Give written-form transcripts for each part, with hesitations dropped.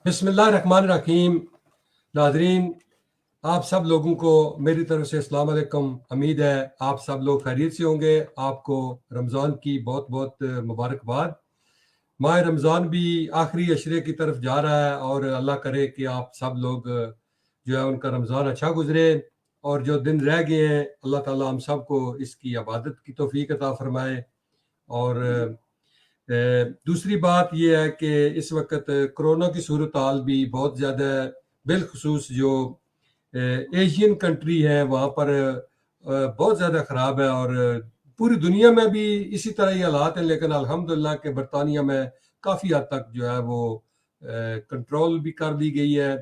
बिस्मिल्लाह रहमान रहीम। नाजरीन, आप सब लोगों को मेरी तरफ से अस्सलाम वालेकुम। उम्मीद है आप सब लोग खैरियत से होंगे। आपको रमज़ान की बहुत बहुत मुबारकबाद। माह रमज़ान भी आखिरी अशरे की तरफ जा रहा है और अल्लाह करे कि आप सब लोग जो है उनका रमज़ान अच्छा गुजरे, और जो दिन रह गए हैं अल्लाह ताला हम सब को इसकी इबादत की तौफीक अता फरमाए। और दूसरी बात यह है कि इस वक्त कोरोना की सूरत हाल भी बहुत ज़्यादा है, बिलखसूस जो एशियन कंट्री है वहाँ पर बहुत ज़्यादा ख़राब है, और पूरी दुनिया में भी इसी तरह ही हालात हैं। लेकिन अल्हम्दुलिल्लाह के बरतानिया में काफ़ी हद तक जो है वो कंट्रोल भी कर ली गई है।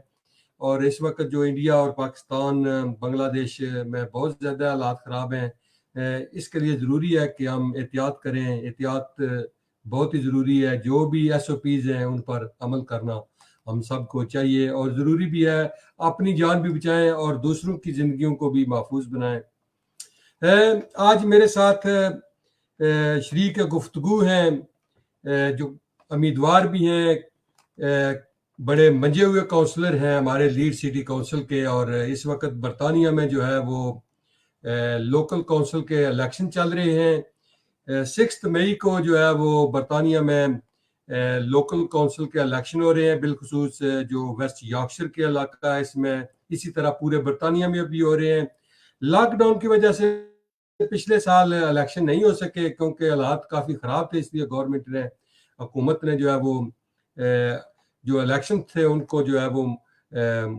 और इस वक्त जो इंडिया और पाकिस्तान बांग्लादेश में बहुत ज़्यादा हालात ख़राब हैं। इसके लिए ज़रूरी है कि हम एहतियात करें। एहतियात बहुत ही ज़रूरी है। जो भी SOPs हैं उन पर अमल करना हम सबको चाहिए, और ज़रूरी भी है अपनी जान भी बचाएं और दूसरों की ज़िंदगियों को भी महफूज बनाएं। आज मेरे साथ शरीक गुफ्तगू हैं जो उम्मीदवार भी हैं, बड़े मंजे हुए काउंसलर हैं हमारे लीड सिटी काउंसिल के। और इस वक्त बरतानिया में जो है वो लोकल काउंसिल के इलेक्शन चल रहे हैं। 6 मई को जो है वो बरतानिया में लोकल काउंसिल के इलेक्शन हो रहे हैं, बिलखसूस जो वेस्ट यॉर्कशायर के इलाका है इसमें। इसी तरह पूरे बरतानिया में भी हो रहे हैं। लॉकडाउन की वजह से पिछले साल इलेक्शन नहीं हो सके क्योंकि हालात काफ़ी ख़राब थे, इसलिए गवर्नमेंट ने, हुकूमत ने जो है वो जो इलेक्शन थे उनको जो है वो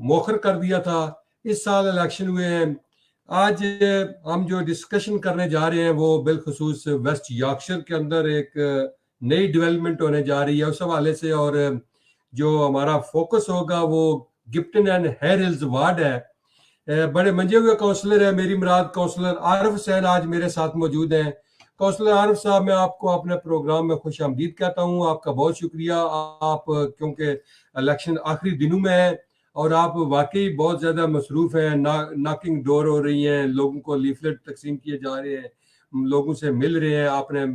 मौखर कर दिया था। इस साल इलेक्शन हुए हैं। आज हम जो डिस्कशन करने जा रहे हैं वो बिलखसूस वेस्ट यॉर्कशायर के अंदर एक नई डेवलपमेंट होने जा रही है उस हवाले से। और जो हमारा फोकस होगा वो गिप्टन एंड हेयर हिल्स वार्ड है। बड़े मंजे हुए काउंसलर है, मेरी मुराद काउंसलर आरिफ हुसैन आज मेरे साथ मौजूद हैं। काउंसलर आरिफ साहब, मैं आपको अपने प्रोग्राम में खुश आमदीद कहता हूँ। आपका बहुत शुक्रिया। आप क्योंकि इलेक्शन आखिरी दिनों में है और आप वाकई बहुत ज़्यादा मसरूफ़ हैं। नॉकिंग डोर हो रही हैं, लोगों को लीफलेट तकसीम किए जा रहे हैं, लोगों से मिल रहे हैं। आपने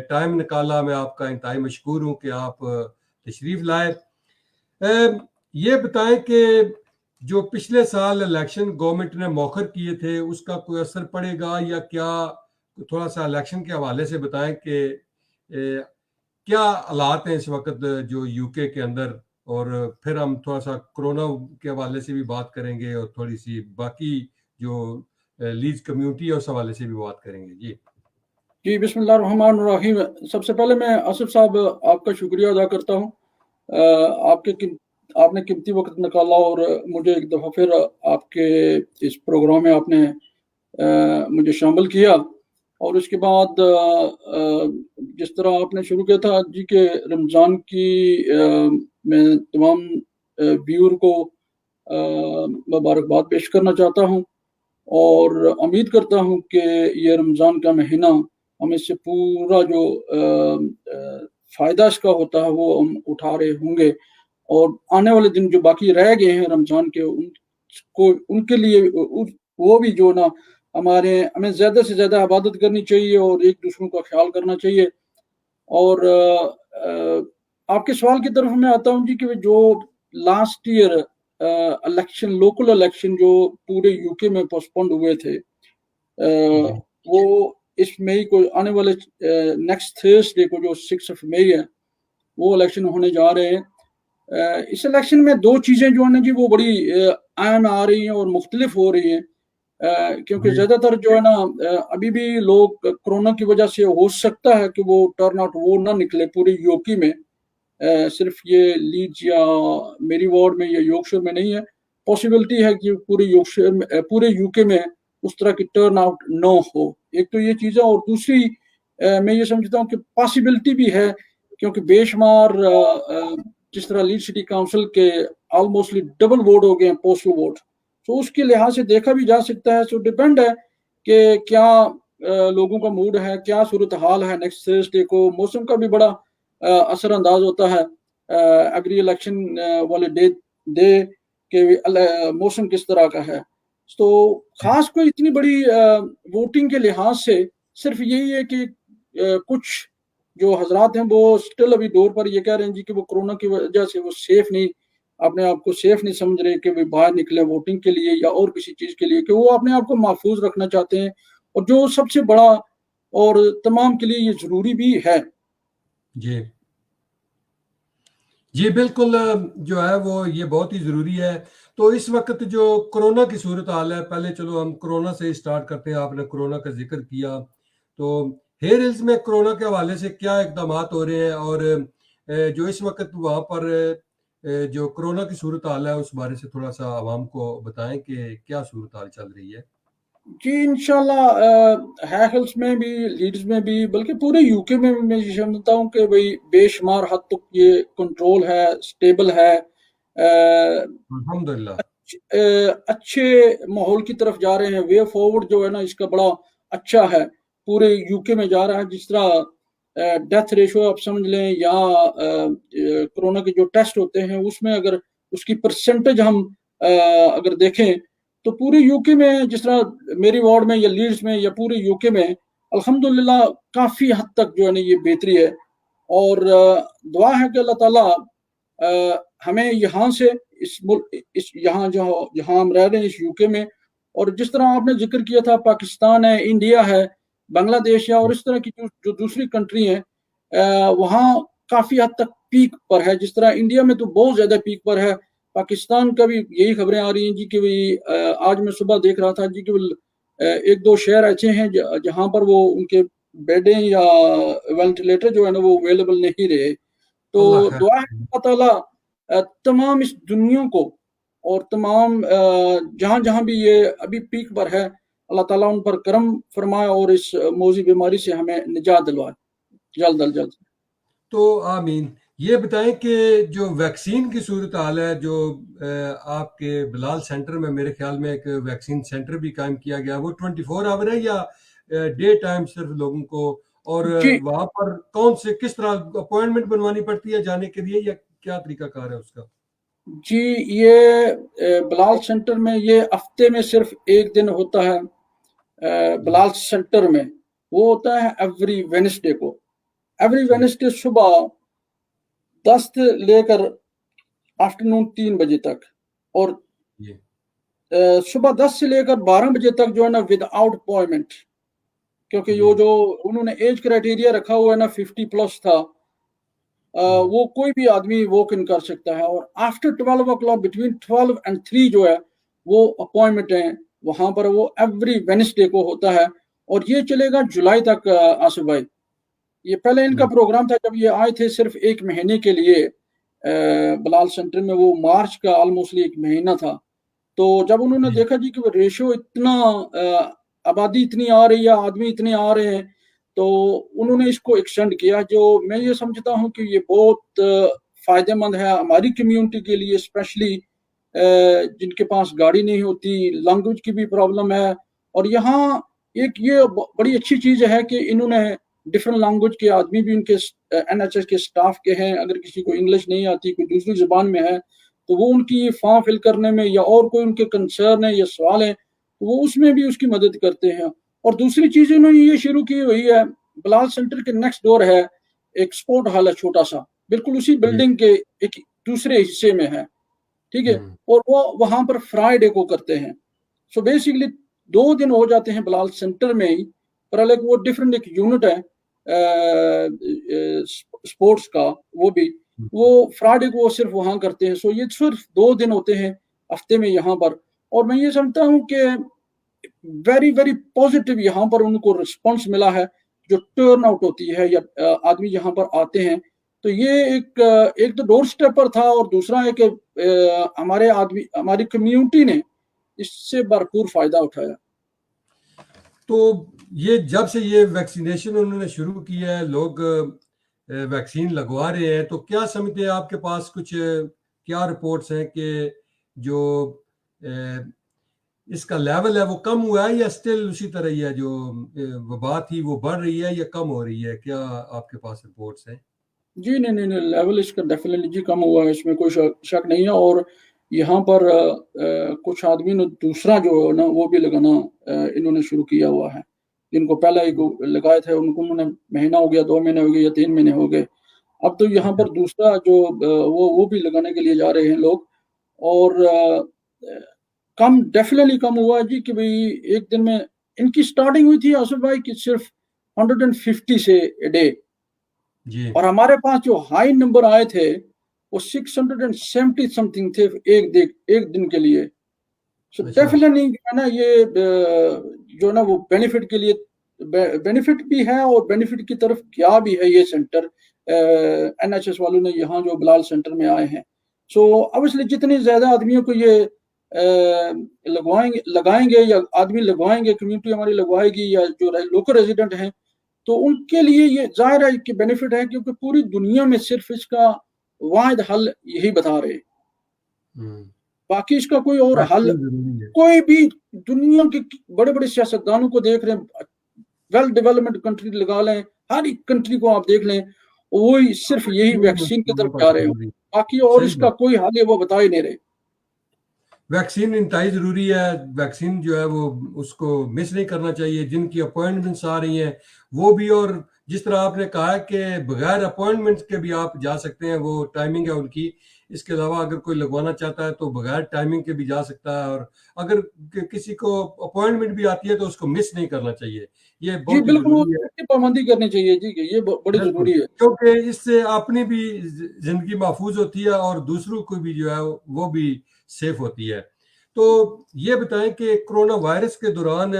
टाइम निकाला, मैं आपका इंतहाई मशकूर हूँ कि आप तशरीफ़ लाए। ये बताएं कि जो पिछले साल इलेक्शन गवर्नमेंट ने मौखर किए थे उसका कोई असर पड़ेगा या क्या? थोड़ा सा इलेक्शन के हवाले से बताएं कि क्या हालात हैं इस वक्त जो यूके के अंदर, और फिर हम थोड़ा सा कोरोना के हवाले से भी बात करेंगे और थोड़ी सी बाकी जो लीज कम्युनिटी है उस हवाले से भी बात करेंगे। जी, बिस्मिल्लाह रहमान रहीम। सबसे पहले मैं आसिफ साहब आपका शुक्रिया अदा करता हूँ। आपने कीमती वक्त निकाला और मुझे एक दफ़ा फिर आपके इस प्रोग्राम में आपने मुझे शामिल किया। और उसके बाद जिस तरह आपने शुरू किया था जी के रमज़ान की मैं तमाम व्यूअर को मुबारकबाद पेश करना चाहता हूँ और उम्मीद करता हूँ कि ये रमज़ान का महीना हम इससे पूरा जो फ़ायदा इसका होता है वो हम उठा रहे होंगे, और आने वाले दिन जो बाकी रह गए हैं रमज़ान के उनको उनके लिए वो भी जो ना हमें ज़्यादा से ज़्यादा इबादत करनी चाहिए और एक दूसरों का ख्याल करना चाहिए। और आपके सवाल की तरफ मैं आता हूँ जी कि जो last year election, local election जो पूरे यूके में पोस्टपोन्ड हुए थे, वो इस मई को आने वाले नेक्स्ट थर्सडे को जो 6 मई है वो इलेक्शन होने जा रहे हैं। इस इलेक्शन में दो चीज़ें जो है जी वो बड़ी अहम आ रही हैं और मुख्तलिफ हो रही हैं, क्योंकि ज़्यादातर जो है ना अभी भी लोग कोरोना की वजह से हो सकता है कि वो टर्न आउट वो ना निकले पूरे यूके में, सिर्फ ये लीड्स या मेरी वार्ड में या यॉर्कशायर में नहीं है। पॉसिबिलिटी है कि पूरे यॉर्कशायर में, पूरे यूके में उस तरह की टर्न आउट न हो। एक तो ये चीज़ है, और दूसरी मैं ये समझता हूँ कि पॉसिबिलिटी भी है क्योंकि बेशुमार जिस तरह लीड सिटी काउंसिल के ऑलमोस्टली डबल वोट हो गए हैं पोस्टल वोट, तो उसके लिहाज से देखा भी जा सकता है। सो डिपेंड है कि क्या लोगों का मूड है, क्या सूरत हाल है। नेक्स्ट थर्सडे को मौसम का भी बड़ा असरअंदाज होता है एग्री इलेक्शन वाले डे के मौसम किस तरह का है। तो खास कोई इतनी बड़ी वोटिंग के लिहाज से सिर्फ यही है कि कुछ जो हजरात हैं वो स्टिल अभी डोर पर ये कह रहे हैं जी कि वो कोरोना की वजह से वो सेफ नहीं अपने आप को सेफ नहीं समझ रहे कि वे बाहर निकले वोटिंग के लिए या और किसी चीज़ के लिए, कि वो अपने आप को महफूज रखना चाहते हैं, और जो सबसे बड़ा और तमाम के लिए ये ज़रूरी भी है। जी जी बिल्कुल, जो है वो ये बहुत ही ज़रूरी है। तो इस वक्त जो कोरोना की सूरत हाल है, पहले चलो हम कोरोना से ही स्टार्ट करते हैं। आपने कोरोना का जिक्र किया, तो हेयर हिल्स में कोरोना के हवाले से क्या इकदाम हो रहे हैं, और जो इस वक्त वहाँ पर जो कोरोना की सूरत हाल है उस बारे से थोड़ा सा आवाम को बताएं कि क्या सूरत हाल चल रही है। जी इंशाल्लाह हैकल्स में भी, लीड्स में भी, बल्कि पूरे यूके में भी मैं ये समझता हूँ कि भाई बेशुमार हद तक ये कंट्रोल है, स्टेबल है, अल्हम्दुलिल्लाह। अच्छे माहौल की तरफ जा रहे हैं। वे फॉरवर्ड जो है ना इसका बड़ा अच्छा है, पूरे यूके में जा रहा है। जिस तरह डेथ रेशो आप समझ लें, या कोरोना के जो टेस्ट होते हैं उसमें अगर उसकी परसेंटेज हम अगर देखें तो पूरे यूके में, जिस तरह मेरी वार्ड में या लीड्स में या पूरे यूके में, अल्हम्दुलिल्लाह काफ़ी हद तक जो है ना ये बेहतरी है। और दुआ है कि अल्लाह ताला हमें यहाँ से इस मुल्क, इस यहाँ जो जहाँ हम रह रहे हैं इस यूके में, और जिस तरह आपने जिक्र किया था पाकिस्तान है, इंडिया है, बांग्लादेश है, और इस तरह की जो दूसरी कंट्री है, वहाँ काफ़ी हद तक पीक पर है। जिस तरह इंडिया में तो बहुत ज़्यादा पीक पर है, पाकिस्तान का भी यही खबरें आ रही हैं जी कि भाई आज मैं सुबह देख रहा था जी कि एक दो शहर ऐसे हैं जहाँ पर वो उनके बेडें या वेंटिलेटर जो है ना वो अवेलेबल नहीं रहे। तो अल्लाह खैर। दुआ है अल्लाह ताला तमाम इस दुनिया को और तमाम जहाँ जहाँ भी ये अभी पीक पर है, अल्लाह ताला उन पर करम फरमाए और इस मौजी बीमारी से हमें निजात दिलवाए जल्द अज जल्द। तो आमीन। ये बताएं कि जो वैक्सीन की सूरत हाल है, जो आपके बिलाल सेंटर में मेरे ख्याल में एक वैक्सीन सेंटर भी कायम किया गया, वो 24 आवर है या डे टाइम सिर्फ लोगों को, और जी वहाँ पर कौन से किस तरह अपॉइंटमेंट बनवानी पड़ती है जाने के लिए, या क्या तरीका कार है उसका? जी ये बिलाल सेंटर में ये हफ्ते में सिर्फ एक दिन होता है। जी बिलाल सेंटर में वो होता है एवरी वेडनेसडे को, एवरी जी वेडनेसडे सुबह 10 से लेकर आफ्टरनून 3 बजे तक, और जी सुबह 10 से लेकर 12 बजे तक जो है ना विदाउट अपॉइंटमेंट, क्योंकि जी जो उन्होंने एज क्राइटेरिया रखा हुआ है ना 50 प्लस था, वो कोई भी आदमी वॉक इन कर सकता है। और after 12 o'clock, between 12 and 3 जो है वो अपॉइंटमेंट है वहां पर, वो एवरी वेडनेसडे को होता है, और ये चलेगा जुलाई तक। आसिफ भाई, ये पहले इनका प्रोग्राम था जब ये आए थे सिर्फ एक महीने के लिए बिलाल सेंटर में, वो मार्च का ऑलमोस्टली एक महीना था। तो जब उन्होंने जी देखा जी कि वो रेशो इतना, आबादी इतनी आ रही है, आदमी इतने आ रहे हैं, तो उन्होंने इसको एक्सटेंड किया। जो मैं ये समझता हूँ कि ये बहुत फायदेमंद है हमारी कम्युनिटी के लिए, स्पेशली जिनके पास गाड़ी नहीं होती, लैंग्वेज की भी प्रॉब्लम है। और यहाँ एक ये बड़ी अच्छी चीज़ है कि इन्होंने डिफरेंट लैंग्वेज के आदमी भी उनके NHS के स्टाफ के हैं। अगर किसी को इंग्लिश नहीं आती, कोई दूसरी ज़बान में है, तो वो उनकी फॉर्म फिल करने में या और कोई उनके कंसर्न है या सवाल है तो वो उसमें भी उसकी मदद करते हैं। और दूसरी चीज़ इन्होंने ये शुरू की हुई है, बिलाल सेंटर के नेक्स्ट डोर है एक स्पोर्ट हॉल है छोटा सा, बिल्कुल उसी जी बिल्डिंग के एक दूसरे हिस्से में है, ठीक है। और वो वहां पर फ्राइडे को करते हैं। सो बेसिकली 2 दिन हो जाते हैं बिलाल सेंटर में ही, पर अलग वो डिफरेंट एक यूनिट है स्पोर्ट्स का, वो भी वो फ्राइडे को वो सिर्फ वहां करते हैं। सो ये सिर्फ 2 दिन होते हैं हफ्ते में यहाँ पर। और मैं ये समझता हूँ कि वेरी वेरी पॉजिटिव यहाँ पर उनको रिस्पॉन्स मिला है। जो टर्न आउट होती है या आदमी यहाँ पर आते हैं, तो ये एक तो डोर स्टेप पर था, और दूसरा है कि हमारे आदमी, हमारी कम्युनिटी ने इससे भरपूर फायदा उठाया। तो ये जब से ये वैक्सीनेशन उन्होंने शुरू की है, लोग वैक्सीन लगवा रहे हैं, तो क्या समझते हैं, आपके पास कुछ क्या रिपोर्ट्स हैं कि जो इसका लेवल है वो कम हुआ है या स्टिल उसी तरह ही है, जो वबा थी वो बढ़ रही है या कम हो रही है? क्या आपके पास रिपोर्ट्स हैं? जी नहीं नहीं नहीं, लेवल इसका डेफिनेटली जी कम हुआ है, इसमें कोई शक नहीं है। और यहाँ पर कुछ आदमी ने दूसरा जो है ना वो भी लगाना इन्होंने शुरू किया हुआ है। जिनको पहले एक लगाए थे उनको उन्होंने महीना हो गया, 2 महीने हो गए या 3 महीने हो गए, اب تو یہاں پر دوسرا جو وہ بھی لگانے کے لیے جا رہے ہیں لوگ. اور کم ڈیفینیٹلی کم ہوا ہے جی کہ بھئی ایک دن میں ان کی سٹارٹنگ ہوئی تھی آصف بھائی کہ صرف 150 سے اے ڈے, جی اور ہمارے پاس جو ہائی نمبر آئے تھے وہ 670 سم تھنگ تھے ایک دن کے لیے. سو ڈیفینیٹلی جو ہے نا یہ جو ہے نا وہ بینیفٹ کے لیے بینیفٹ بھی ہے, اور بینیفٹ کی طرف کیا بھی ہے یہ سینٹر این ایچ ایس والوں نے یہاں جو بلال سینٹر میں آئے ہیں. سو obviously جتنے زیادہ آدمیوں کو یہ لگائیں گے یا آدمی لگوائیں گے, کمیونٹی ہماری لگوائے گی یا جو لوکل ریزیڈنٹ ہیں, تو ان کے لیے یہ ظاہر ہے کہ بینیفٹ ہے, کیونکہ پوری دنیا میں صرف اس کا واحد حل یہی بتا رہے, باقی اس کا کوئی اور حل کوئی بھی دنیا کے بڑے بڑے سیاستدانوں کو دیکھ رہے ہیں, ویل ڈیولپمنٹ کنٹری لگا لیں, ہر ایک کنٹری کو آپ دیکھ لیں, وہی صرف یہی ویکسین کی طرف جا رہے ہیں, باقی اور اس کا کوئی حل ہے وہ بتا ہی نہیں رہے. ویکسین انتہائی ضروری ہے. ویکسین جو ہے وہ اس کو مس نہیں کرنا چاہیے. جن کی اپوائنٹمنٹس آ رہی ہیں وہ بھی, اور جس طرح آپ نے کہا کہ بغیر اپوائنٹمنٹ کے بھی آپ جا سکتے ہیں, وہ ٹائمنگ ہے ان کی. اس کے علاوہ اگر کوئی لگوانا چاہتا ہے تو بغیر ٹائمنگ کے بھی جا سکتا ہے, اور اگر کسی کو اپوائنٹمنٹ بھی آتی ہے تو اس کو مس نہیں کرنا چاہیے. یہ بہت ضروری ہے, پابندی کرنی چاہیے جی, یہ بڑی ضروری ہے, کیونکہ اس سے اپنی بھی زندگی محفوظ ہوتی ہے اور دوسروں کو بھی جو ہے وہ بھی سیف ہوتی ہے. تو یہ بتائیں کہ کرونا وائرس کے دوران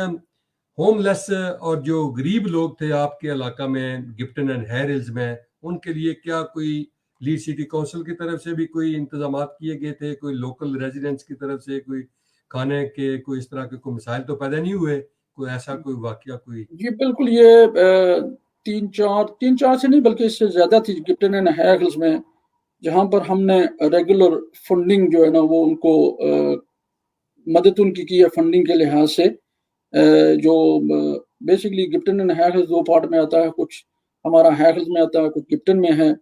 ہوم لیس اور جو غریب لوگ تھے آپ کے علاقہ میں گفٹن اینڈ ہیر ہلز میں, ان کے لیے کیا کوئی لیڈ سٹی کونسل کی طرف سے بھی کوئی انتظامات کیے گئے تھے, کوئی لوکل ریزیڈنٹس کی طرف سے کوئی کھانے کے کوئی اس طرح کے کوئی مسائل تو پیدا نہیں ہوئے, کوئی ایسا کوئی واقعہ کوئی؟ جی بالکل, یہ تین چار سے نہیں بلکہ اس سے زیادہ تھی گفٹن اینڈ ہیر ہلز میں, جہاں پر ہم نے ریگولر فنڈنگ جو ہے نا وہ ان کو مدد ان کی ہے فنڈنگ کے لحاظ سے. جو بیسکلی گفٹن اینڈ ہیر ہلز دو پارٹ میں آتا ہے, کچھ ہمارا ہیر ہلز میں آتا ہے, کچھ گفٹن میں ہے,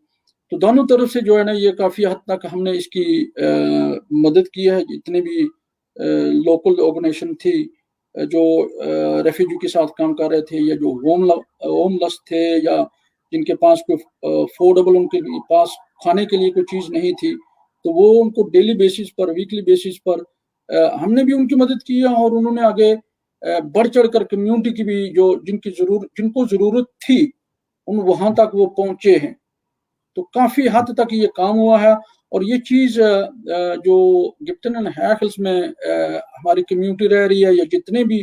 تو دونوں طرف سے جو ہے نا یہ کافی حد تک ہم نے اس کی مدد کی ہے. جتنے بھی لوکل آرگنائزیشن تھی جو ریفیوجی کے ساتھ کام کر رہے تھے, یا جو ہوم لیس تھے, یا جن کے پاس کوئی افورڈیبل ان کے پاس کھانے کے لیے کوئی چیز نہیں تھی, تو وہ ان کو ڈیلی بیسس پر, ویکلی بیسس پر ہم نے بھی ان کی مدد کی ہے, اور انہوں نے آگے بڑھ چڑھ کر کمیونٹی کی بھی جو جن کو ضرورت تھی ان وہاں تک وہ پہنچے ہیں. تو کافی حد تک یہ کام ہوا ہے, اور یہ چیز جو گفٹن اینڈ ہیر ہلز میں ہماری کمیونٹی رہ رہی ہے, یا جتنے بھی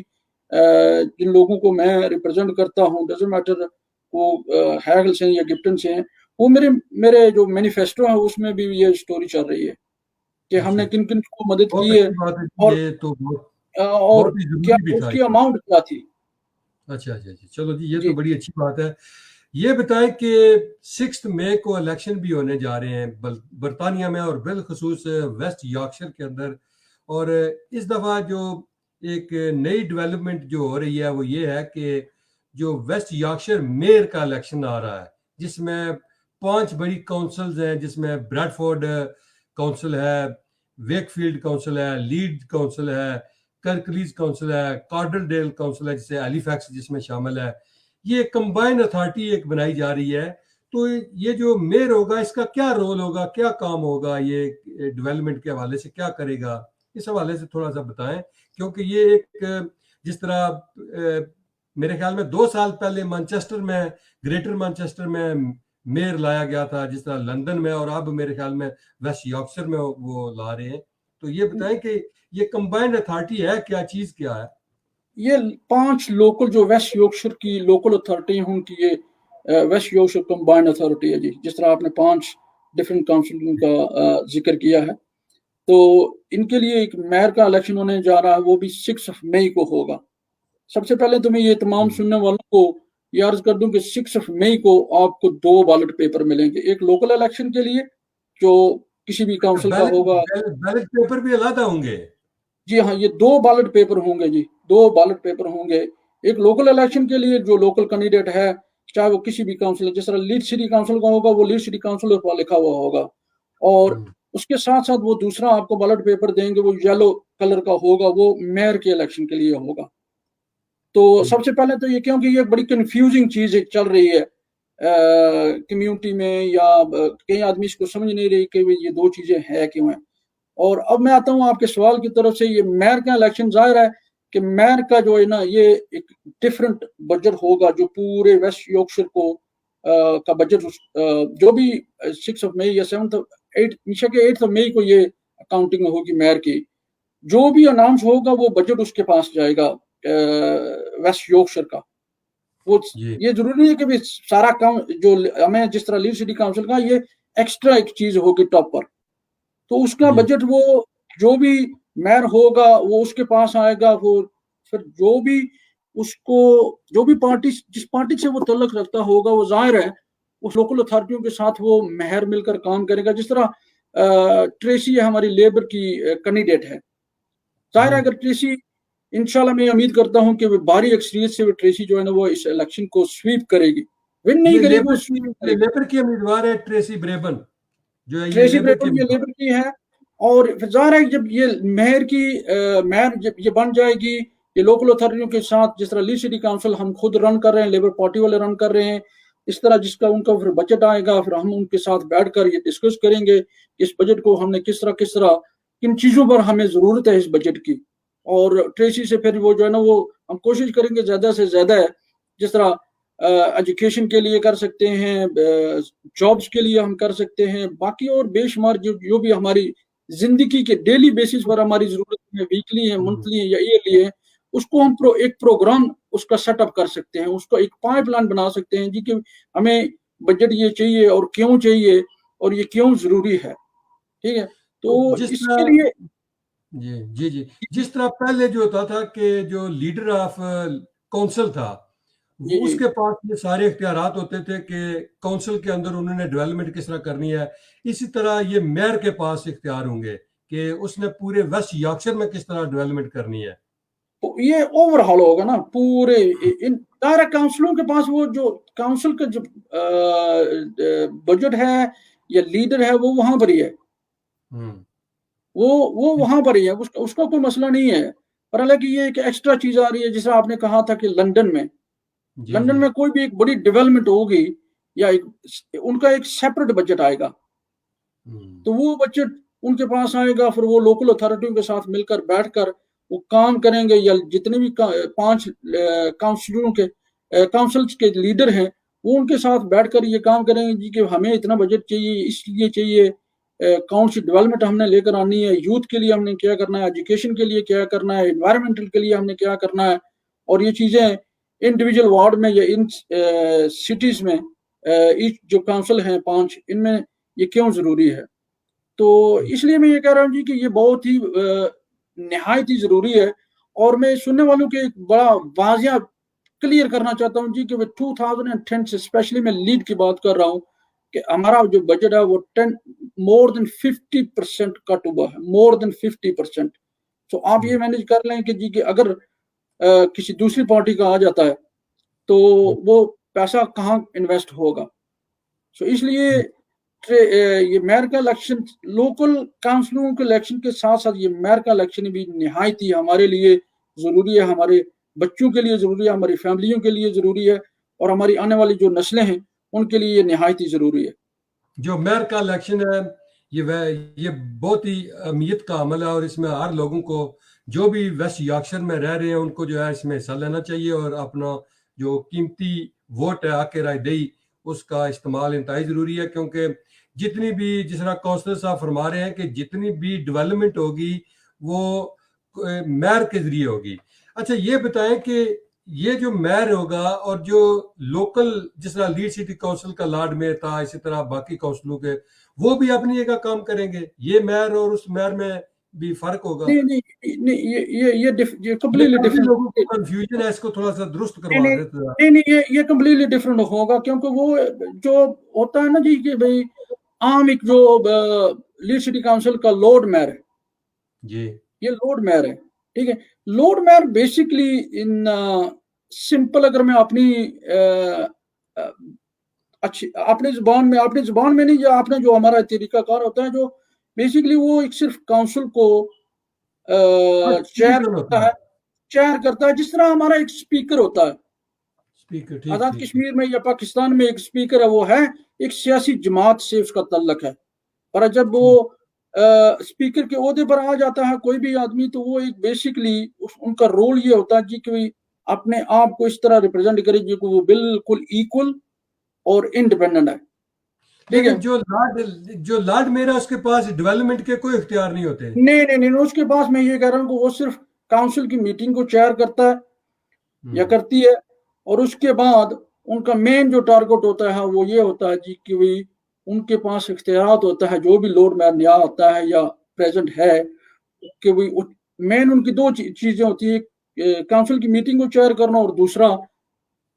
جن لوگوں کو میں ریپرزینٹ کرتا ہوں, ڈزنٹ میٹر وہ ہیر ہلز ہیں یا گفٹن سے ہیں, وہ میرے جو مینیفیسٹو ہے اس میں بھی یہ سٹوری چل رہی ہے کہ ہم نے کن کن کو مدد کی ہے, اور کیا اس کی اماؤنٹ کیا تھی. اچھا, چلو جی, یہ تو بڑی اچھی بات ہے. یہ بتائیں کہ 6 مئی کو الیکشن بھی ہونے جا رہے ہیں برطانیہ میں, اور بالخصوص ویسٹ یارکشائر کے اندر, اور اس دفعہ جو ایک نئی ڈیولپمنٹ جو ہو رہی ہے وہ یہ ہے کہ جو ویسٹ یارکشائر میئر کا الیکشن آ رہا ہے, جس میں 5 بڑی کونسلز ہیں, جس میں بریڈ فورڈ کونسل ہے, ویک فیلڈ کونسل ہے, لیڈ کونسل ہے, کرکلیز کونسل ہے, کارڈر ڈیل کونسل ہے, جسے ایلی فیکس جس میں شامل ہے. یہ کمبائن اتھارٹی ایک بنائی جا رہی ہے. تو یہ جو میئر ہوگا اس کا کیا رول ہوگا, کیا کام ہوگا, یہ ڈیولپمنٹ کے حوالے سے کیا کرے گا, اس حوالے سے تھوڑا سا بتائیں. کیونکہ یہ ایک جس طرح میرے خیال میں 2 سال پہلے مانچسٹر میں, گریٹر مانچسٹر میں میئر لایا گیا تھا, جس طرح لندن میں, اور اب میرے خیال میں ویسٹ یارکشائر میں وہ لا رہے ہیں. تو یہ بتائیں کہ یہ کمبائنڈ اتھارٹی ہے کیا, چیز کیا ہے؟ یہ 5 لوکل جو ویسٹ یارکشائر کی لوکل اتھارٹی ہیں, ان کی یہ ویسٹ یارکشائر کمبائنڈ اتھارٹی ہے جی. جس طرح آپ نے 5 ڈفرینٹ کاؤنسل کا ذکر کیا ہے, تو ان کے لیے ایک میئر کا الیکشن ہونے جا رہا ہے, وہ بھی 6 مئی کو ہوگا. سب سے پہلے تو میں یہ تمام سننے والوں کو یہ عرض کر دوں کہ 6 مئی کو آپ کو 2 بیلٹ پیپر ملیں گے, ایک لوکل الیکشن کے لیے جو کسی بھی کاؤنسل کا ہوگا. بیلٹ پیپر بھی علیحدہ ہوں گے؟ جی ہاں, یہ 2 بیلٹ پیپر ہوں گے جی, 2 بیلٹ پیپر ہوں گے. ایک لوکل الیکشن کے لیے جو لوکل کینڈیڈیٹ ہے, چاہے وہ کسی بھی کاؤنسل, جس طرح لیڈ سٹی کاؤنسل کا ہوگا وہ لیڈ سٹی کاؤنسل پر لکھا ہوا ہوگا, اور اس کے ساتھ ساتھ وہ دوسرا آپ کو بیلٹ پیپر دیں گے, وہ یلو کلر کا ہوگا, وہ میئر کے الیکشن کے لیے ہوگا. تو سب سے پہلے تو یہ کیونکہ یہ بڑی کنفیوزنگ چیز چل رہی ہے, कम्युनिटी में, या कई आदमी इसको समझ नहीं रही कि ये दो चीजें हैं क्यों हैं। और अब मैं आता हूँ आपके सवाल की तरफ से। ये मेयर का इलेक्शन, जाहिर है कि मेयर का जो है ना, ये एक डिफरेंट बजट होगा जो पूरे वेस्ट यॉर्कशायर को का बजट, जो भी 6 मई या 7 8 मई को ये अकाउंटिंग होगी मेयर की। जो भी अनाउंस होगा वो बजट उसके पास जाएगा वेस्ट यॉर्कशायर का। वो जी ये जरूरी नहीं है कि भी सारा काम जो हमें जिस तरह लीड सिटी काउंसिल का, ये एक्स्ट्रा एक चीज होगी टॉप पर, तो उसका जी बजट वो जो भी मेयर होगा वो उसके पास आएगा। वो फिर जो भी उसको, जो भी पार्टी, जिस पार्टी से वो तल्लक रखता होगा, वो जाहिर है उस लोकल अथॉरिटियों के साथ वो मेयर मिलकर काम करेगा। जिस तरह ट्रेसी है, हमारी लेबर की कैंडिडेट है, जाहिर है जी अगर ट्रेसी, इंशाल्लाह मैं उम्मीद करता हूं कि वो भारी अक्सरियत से वो ट्रेसी जो है ना, वो इस इलेक्शन को स्वीप करेगी, विन नहीं ये करेगी, वो लेबर की, स्वीप ये करेगी। लेबर की उम्मीदवार है ट्रेसी ब्रेबन, जो है ये ट्रेसी लेबर की ब्रेटन ये उम्मीदवार। लेबर की है। और फिर जाहिर है जब ये मेयर की मेयर जब ये बन जाएगी, ये लोकल अथॉरिटियों के साथ, जिस तरह लीड सिटी काउंसिल हम खुद रन कर रहे हैं, लेबर पार्टी वाले रन कर रहे हैं, इस तरह जिसका उनका फिर बजट आएगा, फिर हम उनके साथ बैठकर ये डिस्कस करेंगे इस बजट को हमने किस तरह किन चीजों पर हमें जरूरत है इस बजट की। और ट्रेसी से फिर वो जो है ना, वो हम कोशिश करेंगे ज्यादा से ज्यादा, जिस तरह एजुकेशन के लिए कर सकते हैं, जॉब्स के लिए हम कर सकते हैं, बाकी और बेशुमार जो भी हमारी जिंदगी के डेली बेसिस पर हमारी जरूरत है, वीकली है, मंथली है या ईयरली है, उसको हम एक प्रोग्राम उसका सेटअप कर सकते हैं, उसको एक पाइपलाइन बना सकते हैं जी कि हमें बजट ये चाहिए और क्यों चाहिए और ये क्यों जरूरी है। ठीक है, तो तो जिस इसके तरह, लिए जी जी जी, जिस तरह पहले जो होता था कि जो लीडर ऑफ काउंसिल था, जी वो जी उसके पास ये सारे इख्तियारात होते थे कि काउंसिल के अंदर उन्होंने डेवलपमेंट किस तरह करनी है। इसी तरह ये मेयर के पास इख्तियार होंगे कि उसने पूरे वेस्ट यॉर्कशायर में किस तरह डेवलपमेंट करनी है। तो ये ओवरऑल होगा ना पूरे इन सारे काउंसिलों के पास। वो जो काउंसिल का जो बजट है या लीडर है, वो वहां पर ही है, हम्म, वो वहां पर ही है, उसका कोई मसला नहीं है। पर हालांकि ये एक एक्स्ट्रा चीज आ रही है, जैसे आपने कहा था कि जी लंदन जी में कोई भी एक बड़ी डेवलपमेंट होगी या उनका एक सेपरेट बजट आएगा, हम्म, तो वो बजट उनके पास आएगा, फिर वो लोकल अथॉरिटियों के साथ मिलकर बैठकर वो काम करेंगे, या जितने भी 5 काउंसिलों के काउंसिल्स के लीडर हैं, वो उनके साथ बैठकर ये काम करेंगे जी कि हमें इतना बजट चाहिए, इसलिए चाहिए, कौन सी डेवलपमेंट हमने लेकर आनी है, यूथ के लिए हमने क्या करना है, एजुकेशन के लिए क्या करना है, एनवायरमेंटल के लिए हमने क्या करना है। और ये चीजें इंडिविजुअल वार्ड में या इन सिटीज में, जो काउंसिल हैं 5, इनमें ये क्यों जरूरी है। तो इसलिए मैं ये कह रहा हूँ जी कि ये बहुत ही निहायत ही जरूरी है। और मैं सुनने वालों के एक बड़ा वाजिया क्लियर करना चाहता हूँ जी कि 2010 से स्पेशली मैं लीड की बात कर रहा हूँ कि हमारा जो बजट है वो 10 मोर देन 50% कट हुआ है, मोर देन 50%। तो आप ये मैनेज कर लें कि जी कि अगर किसी दूसरी पार्टी का आ जाता है तो वो पैसा कहाँ इन्वेस्ट होगा। सो इसलिए ये मेयर का इलेक्शन, लोकल काउंसिलों के इलेक्शन के साथ साथ ये मेयर का इलेक्शन भी निहायत ही हमारे लिए जरूरी है, हमारे बच्चों के लिए जरूरी है, हमारी फैमिलियों के लिए जरूरी है, और हमारी आने वाली जो नस्लें हैं उनके लिए ये निहायत ही जरूरी है। जो मेयर का इलेक्शन है, ये बहुत ही अहमियत का अमल है, और इसमें हर लोगों को, जो भी वेस्ट यॉर्कशायर में रह रहे हैं, उनको जो है इसमें हिस्सा लेना चाहिए, और अपना जो कीमती वोट है, आके राय दही, उसका इस्तेमाल इंतहाई ज़रूरी है। क्योंकि जितनी भी, जिस तरह काउंसलर साहब फरमा रहे हैं कि जितनी भी डेवलपमेंट होगी वो मेयर के ज़रिए होगी। अच्छा ये बताएं कि ये जो मेयर होगा और जो लोकल, जिस तरह लीड सिटी काउंसिल का लॉर्ड मेयर था, इसी तरह बाकी काउंसिलों के, वो भी अपनी जगह काम करेंगे। ये मेयर और उस मेयर में भी फर्क होगा। नहीं नहीं नहीं, ये ये कम्प्लीटली काफी डिफरेंट। लोगों को कंफ्यूजन है, इसको थोड़ा सा दुरुस्त नहीं करवा नहीं देते हैं। नहीं नहीं, ये कम्प्लीटली डिफरेंट होगा, क्योंकि वो जो होता है ना जी कि भाई आम एक जो लीड सिटी काउंसिल का लॉर्ड मेयर है, जी ये लॉर्ड मेयर है। ठीक है, Lord mayor basically in simple, अगर मैं अपनी अच्छी अपनी जुबान में नहीं, या आपने जो हमारा तरीकाकार होता है, जो बेसिकली वो एक सिर्फ काउंसिल को हाँ, चेयर डिवीजन करता होता है, है। जिस तरह हमारा एक स्पीकर होता है। स्पीकर ठीक आज़ाद ठीक कश्मीर में या पाकिस्तान में एक स्पीकर है, वो है एक सियासी जमात से उसका ताल्लुक है, पर जब वो स्पीकर के ओहदे पर आ जाता है कोई भी आदमी, तो वो एक बेसिकली उनका रोल ये होता है जी कि अपने आप को इस तरह रिप्रेजेंट करे जी कि वो बिल्कुल इक्वल और इंडिपेंडेंट है, ठीक है। लेकिन जो लॉर्ड मेयर है उसके पास डेवलपमेंट के कोई इख्तियार नहीं होते। नहीं, उसके पास मैं ये कह रहा हूँ कि वो सिर्फ काउंसिल की मीटिंग को चेयर करता है या करती है, और उसके बाद उनका मेन जो टारगेट होता है वो ये होता है जी कि भाई उनके पास इख्तियारात होता है, जो भी लॉर्ड मेयर नया आता है या प्रेजेंट है, कि भाई मेन उनकी दो चीजें होती है, काउंसिल की मीटिंग को चेयर करना, और दूसरा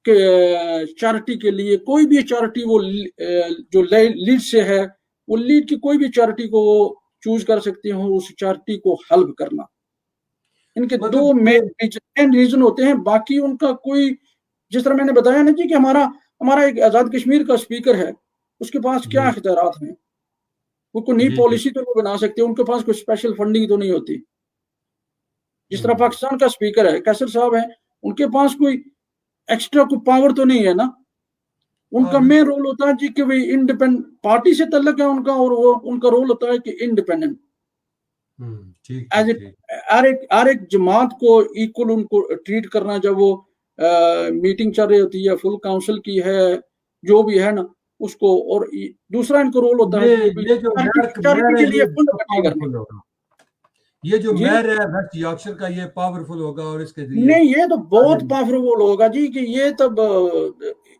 कि चैरिटी के लिए कोई भी चैरिटी वो जो लीड से है, वो लीड की कोई भी चैरिटी को वो चूज कर सकते हो, उस चैरिटी को हेल्प करना। इनके दो मेन रीजन होते हैं, बाकी उनका कोई, जिस तरह मैंने बताया ना जी कि हमारा एक आज़ाद कश्मीर का स्पीकर है, उसके पास क्या इख्तियारात हैं, वो कोई नई पॉलिसी तो नहीं बना सकते, उनके पास कोई स्पेशल फंडिंग तो नहीं होती। जिस तरह पाकिस्तान का स्पीकर है कैसर साहब है, उनके पास कोई एक्स्ट्रा कोई पावर तो नहीं है ना, उनका मेन रोल होता है जी कि भाई इंडिपेंडेंट पार्टी से तल्लक है उनका, और वो उनका रोल होता है कि इंडिपेंडेंट हर एक जमात को इक्वल उनको ट्रीट करना, जब वो मीटिंग चल रही होती है, फुल काउंसिल की है, जो भी है ना उसको, और दूसरा इनका रोल होता है चैरिटी के लिए फंड इकट्ठे करना। ये जो मेयर है वेस्ट यॉर्कशायर का, ये पावरफुल होगा, और इसके नहीं, ये तो बहुत पावरफुल होगा जी कि ये तब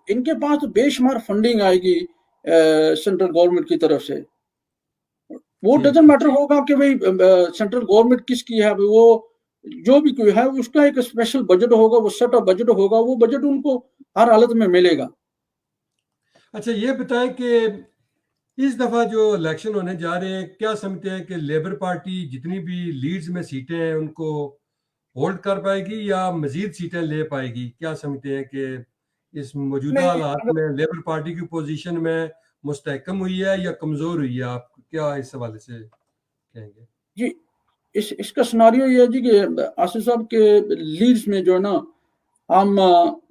इनके पास तो बेशुमार फंडिंग आएगी सेंट्रल गवर्नमेंट की तरफ से। वो डजंट मैटर होगा कि भाई सेंट्रल गवर्नमेंट किसकी है, वो जो भी कोई है उसका एक स्पेशल बजट होगा, वो सेट ऑफ बजट होगा, वो बजट उनको हर हालत में मिलेगा। अच्छा, ये बताएं कि इस दफा जो इलेक्शन होने जा रहे हैं, क्या समझते हैं कि लेबर पार्टी जितनी भी लीड्स में सीटें हैं उनको होल्ड कर पाएगी या मजीद सीटें ले पाएगी? क्या समझते हैं कि इस मौजूदा हालात में लेबर पार्टी की पोजीशन में मुस्तहकम हुई है या कमजोर हुई है? आप क्या इस हवाले से कहेंगे? जी, इसका सिनारियो ये है जी कि आसिफ साहब के लीड्स में जो है ना, हम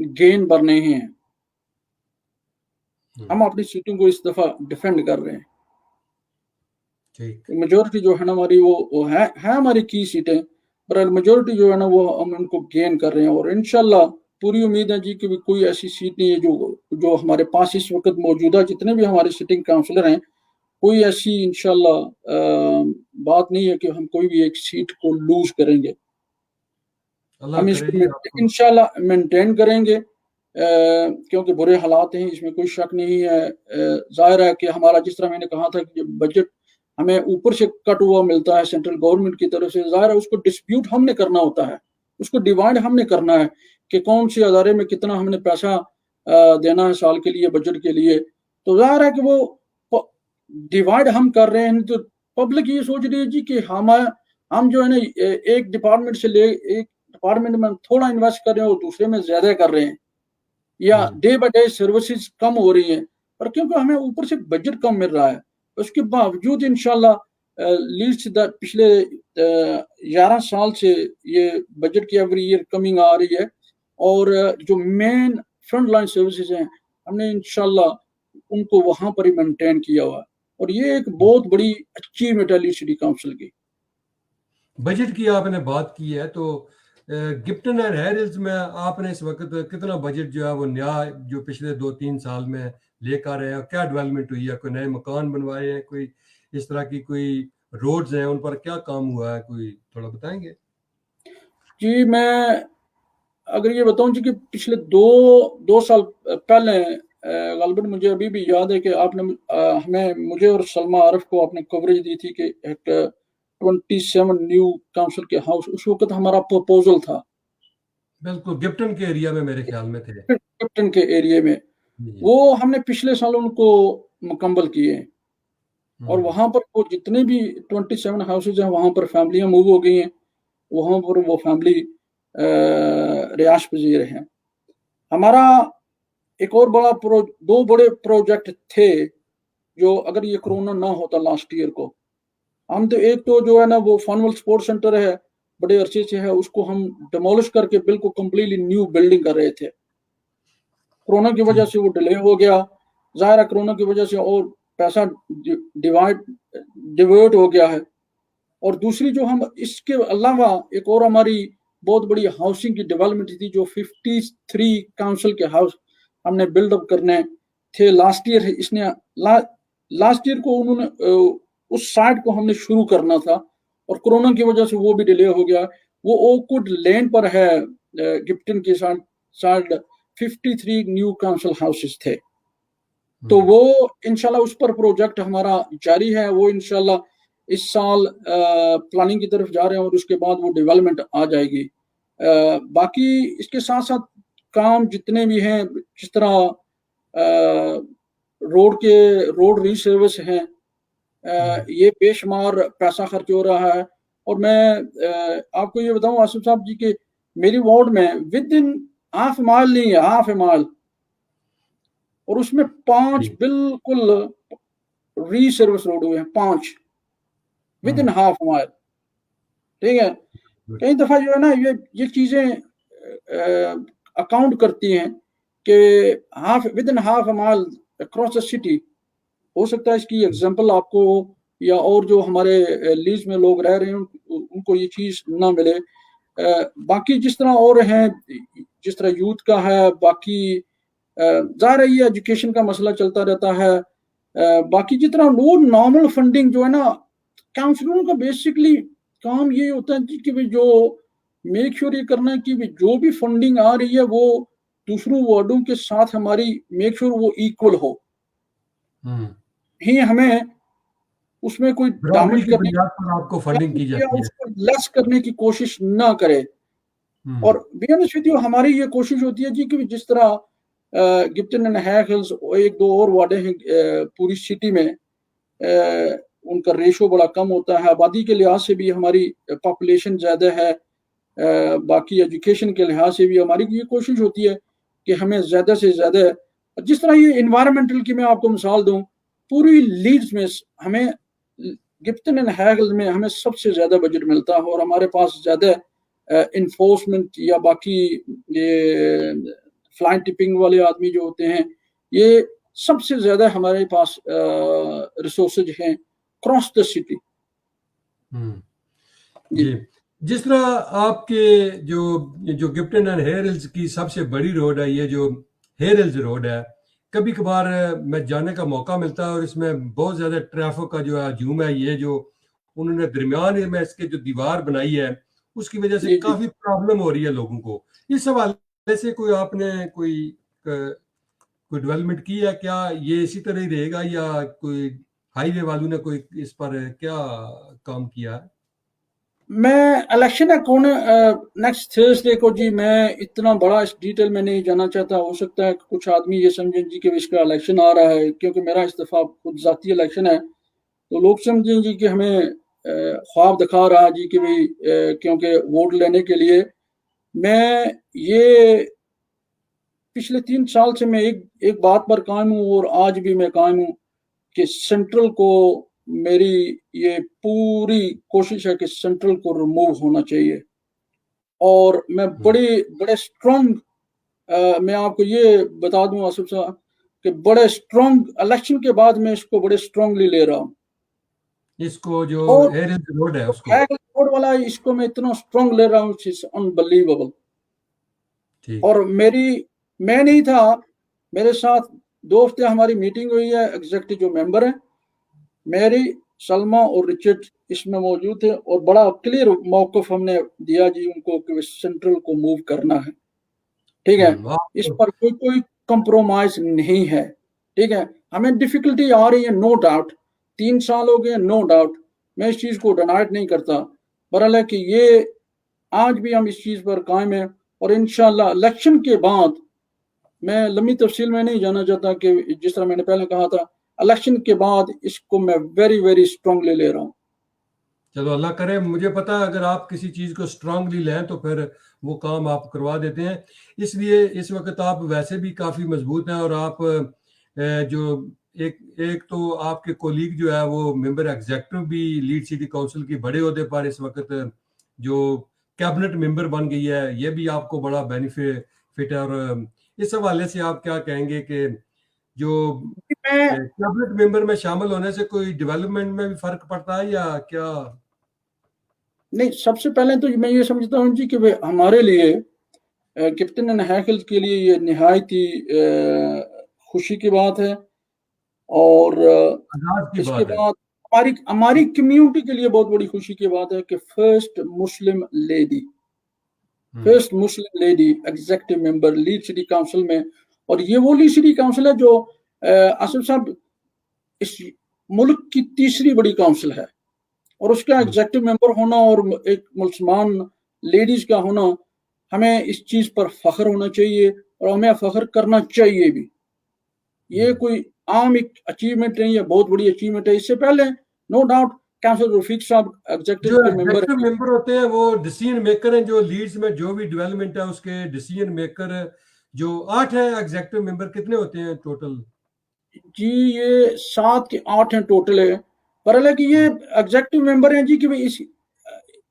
गेन बर रहे हैं, हम अपनी सीटों को इस दफा डिफेंड कर रहे हैं। मेजोरिटी जो है ना हमारी वो है हमारी की सीटें, पर मेजोरिटी जो है ना वो हम उनको गेन कर रहे हैं, और इंशाल्लाह पूरी उम्मीद है जी कि भी कोई ऐसी सीट नहीं है जो हमारे पास इस वक्त मौजूदा जितने भी हमारे सिटिंग काउंसलर हैं, कोई ऐसी इंशाल्लाह बात नहीं है कि हम कोई भी एक सीट को लूज करेंगे। हम इसको इंशाल्लाह मेंटेन करेंगे, क्योंकि बुरे हालात हैं, इसमें कोई शक नहीं है। जाहिर है कि हमारा, जिस तरह मैंने कहा था कि बजट हमें ऊपर से कट हुआ मिलता है सेंट्रल गवर्नमेंट की तरफ से, जाहिर है उसको डिस्प्यूट हमने करना होता है, उसको डिवाइड हमने करना है कि कौन से अदारे में कितना हमने पैसा देना है साल के लिए, बजट के लिए। तो जाहिर है कि वो डिवाइड हम कर रहे हैं, तो पब्लिक ये सोच रही है जी कि हम जो है ना एक डिपार्टमेंट से एक डिपार्टमेंट में थोड़ा इन्वेस्ट कर रहे हैं और दूसरे में ज्यादा कर रहे हैं, या डे बाय डे सर्विसेज कम हो रही हैं, पर क्योंकि हमें ऊपर से बजट कम मिल रहा है, उसके बावजूद इंशाल्लाह लीस्ट पिछले 11 साल से ये बजट की एवरी ईयर कमिंग आ रही है, और जो मेन फ्रंट लाइन सर्विसेज हैं हमने इंशाल्लाह उनको वहां पर ही मेंटेन किया हुआ है, और ये एक बहुत बड़ी अचीवमेंट है लीड सिटी काउंसिल की। बजट की आपने बात की है, तो गिप्टन एंड हेयर हिल्स में आपने इस वक्त कितना बजट जो है वो नया जो पिछले 2-3 साल में लेकर आए हैं, क्या डेवलपमेंट हुई है? कोई नए मकान बनवाए हैं, कोई इस तरह की कोई रोड्स हैं, उन पर क्या काम हुआ है, कोई थोड़ा बताएंगे? जी, मैं अगर ये बताऊं जी कि पिछले दो साल पहले, गालिबन मुझे अभी भी याद है कि आपने मुझे और सलमा आरिफ को आपने कवरेज दी थी कि एक 27 न्यू काउंसिल के हाउस, उस वक्त हमारा प्रपोजल था। बिल्कुल, गिप्टन के एरिया में मेरे ख्याल में थे। गिप्टन के एरिया में वो हमने पिछले साल उनको मुकम्मल किए, और वहां पर वो जितने भी 27 हाउसेज हैं वहां पर फैमिलियां मूव हो गई हैं, वहां पर वो फैमिली रिहायश पजीर हैं। हमारा एक और दो बड़े प्रोजेक्ट थे, जो अगर ये कोरोना ना होता लास्ट ईयर को, हम तो एक तो जो है ना वो फनवल स्पोर्ट्स सेंटर है, बड़े अरसे से है, उसको हम डिमोलिश करके बिल्कुल कंप्लीटली न्यू बिल्डिंग कर रहे थे। कोरोना की वजह से वो डिले हो गया, ज़ाहिर है कोरोना की वजह से और पैसा डिवर्ट हो गया है। और दूसरी जो हम इसके अलावा एक और हमारी बहुत बड़ी हाउसिंग की डेवलपमेंट थी, जो 53 काउंसिल के हाउस हमने बिल्डअप करने थे लास्ट ईयर। इसने लास्ट ईयर को उन्होंने उस साइट को हमने शुरू करना था और कोरोना की वजह से वो भी डिले हो गया। वो ओकवुड लेन पर है, गिप्टन के साइड 53 न्यू काउंसिल हाउसेस थे। तो वो इंशाल्लाह उस पर प्रोजेक्ट हमारा जारी है। वो इंशाल्लाह इस साल प्लानिंग की तरफ जा रहे हैं और उसके बाद वो डेवलपमेंट आ जाएगी। बाकी इसके साथ साथ काम जितने भी हैं, जिस तरह रोड रीसर्विस हैं, ये बेशुमार पैसा खर्च हो रहा है। और मैं आपको ये बताऊं आसिफ साहब जी कि मेरी वार्ड में विद इन हाफ माइल नहीं है, हाफ ए माइल, और उसमें 5 बिल्कुल रीसर्विस रोड हुए हैं, 5 विद इन हाफ माइल। ठीक है, कई दफा जो है ना ये चीजें अकाउंट करती हैं कि with in half mile across the city. हो सकता है इसकी एग्जांपल आपको या और जो हमारे लीज में लोग रह रहे हैं उनको ये चीज ना मिले। बाकी जिस तरह और हैं, जिस तरह यूथ का है, बाकी ज़ाहिर है ये एजुकेशन का मसला चलता रहता है। बाकी जितना वो नॉर्मल फंडिंग जो है ना, काउंसलरों का बेसिकली काम ये होता है कि भी जो मेक श्योर ये करना है कि भी जो भी फंडिंग आ रही है वो दूसरों वार्डों के साथ हमारी मेक श्योर वो इक्वल हो, ही हमें उसमें कोई डैमेज करने पर आपको फंडिंग की जाती है, उसको लेस करने की कोशिश ना करे। और बी ऑनेस्ट विद यू हमारी ये कोशिश होती है जी कि जिस तरह गिप्टन एंड हैग हिल्स एक दो और वार्डे हैं पूरी सिटी में, उनका रेशो बड़ा कम होता है, आबादी के लिहाज से भी हमारी पॉपुलेशन ज़्यादा है, बाकी एजुकेशन के लिहाज से भी हमारी ये कोशिश होती है कि हमें ज़्यादा से ज़्यादा, जिस तरह ये इन्वायरमेंटल की मैं आपको मिसाल दूं, पूरी लीड्स में हमें गिप्टन एंड हैगल में हमें सबसे ज़्यादा बजट मिलता है और हमारे पास ज़्यादा इन्फोर्समेंट या बाकी ये फ्लाई टिपिंग वाले आदमी जो होते हैं, ये सबसे ज्यादा हमारे पास रिसोर्सेज हैं क्रॉस द सिटी। जी, जिस तरह आपके जो गिप्टन एंड हेयर हिल्स की सबसे बड़ी रोड है, ये जो हेयर हिल्स रोड है, कभी कभार मैं जाने का मौका मिलता है और इसमें बहुत ज्यादा ट्रैफिक का जो हजूम है, ये जो उन्होंने दरमियान में इसके जो दीवार बनाई है उसकी वजह से काफी प्रॉब्लम हो रही है लोगों को। इस हवाले से कोई आपने कोई डेवलपमेंट की है क्या? ये इसी तरह ही रहेगा या कोई हाईवे वालों ने कोई इस पर क्या काम किया है? मैं इलेक्शन अकाउंट नेक्स्ट थर्सडे को जी, मैं इतना बड़ा इस डिटेल में नहीं जाना चाहता। हो सकता है कुछ आदमी ये समझें जी कि इसका इलेक्शन आ रहा है, क्योंकि मेरा इस दफा खुद जाती इलेक्शन है, तो लोग समझें जी कि हमें ख्वाब दिखा रहा जी कि भाई क्योंकि वोट लेने के लिए। मैं ये पिछले 3 साल से मैं एक बात पर कायम हूँ और आज भी मैं कायम हूँ कि सेंट्रल को, मेरी ये पूरी कोशिश है कि सेंट्रल को रिमूव होना चाहिए। और मैं बड़े स्ट्रॉन्ग, मैं आपको ये बता दूं आसिफ साहब कि बड़े स्ट्रॉन्ग इलेक्शन के बाद मैं इसको बड़े स्ट्रांगली ले रहा हूँ। इसको जो रोड है उसको, रोड वाला, इसको मैं इतना स्ट्रॉन्ग ले रहा हूँ, इट्स अनबिलीवेबल। और मैं नहीं था, मेरे साथ दोस्त है, हमारी मीटिंग हुई है, एग्जीक्यूटिव जो मेंबर है, मेरी सलमा और रिचर्ड इसमें मौजूद थे और बड़ा क्लियर मौकफ हमने दिया जी उनको कि सेंट्रल को मूव करना है। ठीक है, इस पर कोई कंप्रोमाइज नहीं है। ठीक है, हमें डिफिकल्टी आ रही है, नो डाउट, 3 साल हो गए, नो डाउट, मैं इस चीज को डिनाइट नहीं करता, बहरहाल है कि ये आज भी हम इस चीज पर कायम है। और इंशाल्लाह इलेक्शन के बाद, मैं लंबी तफसील में नहीं जाना चाहता कि जिस तरह मैंने पहले कहा था, इलेक्शन के बाद इसको मैं वेरी वेरी स्ट्रांगली ले रहा हूँ। चलो अल्लाह करे, मुझे पता है अगर आप किसी चीज को स्ट्रांगली लें तो फिर वो काम आप करवा देते हैं। इसलिए इस वक्त आप वैसे भी काफी मजबूत हैं और आप जो एक तो आपके कोलीग जो है वो मेंबर एग्जीक्यूटिव भी लीड सिटी काउंसिल की बड़े ओहदे पर इस वक्त जो कैबिनेट मेंबर बन गई है, ये भी आपको बड़ा बेनिफिट है। और اس حوالے سے آپ کیا کہیں گے کہ جو میں کیبنٹ ممبر میں شامل ہونے سے کوئی ڈیولپمنٹ میں بھی فرق پڑتا ہے یا کیا؟ نہیں، سب سے پہلے تو میں یہ سمجھتا ہوں جی کہ ہمارے لیے کیپٹن اینڈ ہیکل کے لیے یہ نہایت ہی خوشی کی بات ہے، اور اس کے بعد ہماری کمیونٹی کے لیے بہت بڑی خوشی کی بات ہے کہ first Muslim lady executive member Leeds city council میں، اور یہ وہ لیڈ سٹی کاؤنسل ہے جو آصف صاحب اس ملک کی تیسری بڑی کاؤنسل ہے، اور اس کا ایگزیکٹو ممبر ہونا اور ایک مسلمان لیڈیز کا ہونا، ہمیں اس چیز پر فخر ہونا چاہیے اور ہمیں فخر کرنا چاہیے بھی۔ یہ کوئی عام ایک اچیومنٹ نہیں ہے، بہت بڑی اچیومنٹ ہے۔ اس سے پہلے نو ڈاؤٹ کونسلر رفیق صاحب ایگزیکٹو کے ممبر ہوتے ہیں وہ ڈیسیژن میکر ہیں، جو لیڈز میں جو بھی ڈیولپمنٹ ہے اس کے ڈیسیژن میکر جو 8 ہیں۔ ایگزیکٹو ممبر کتنے ہوتے ہیں ٹوٹل؟ جی یہ 7 کے 8 ہیں ٹوٹل ہے، پر حالانکہ یہ ایگزیکٹو ممبر ہیں جی کہ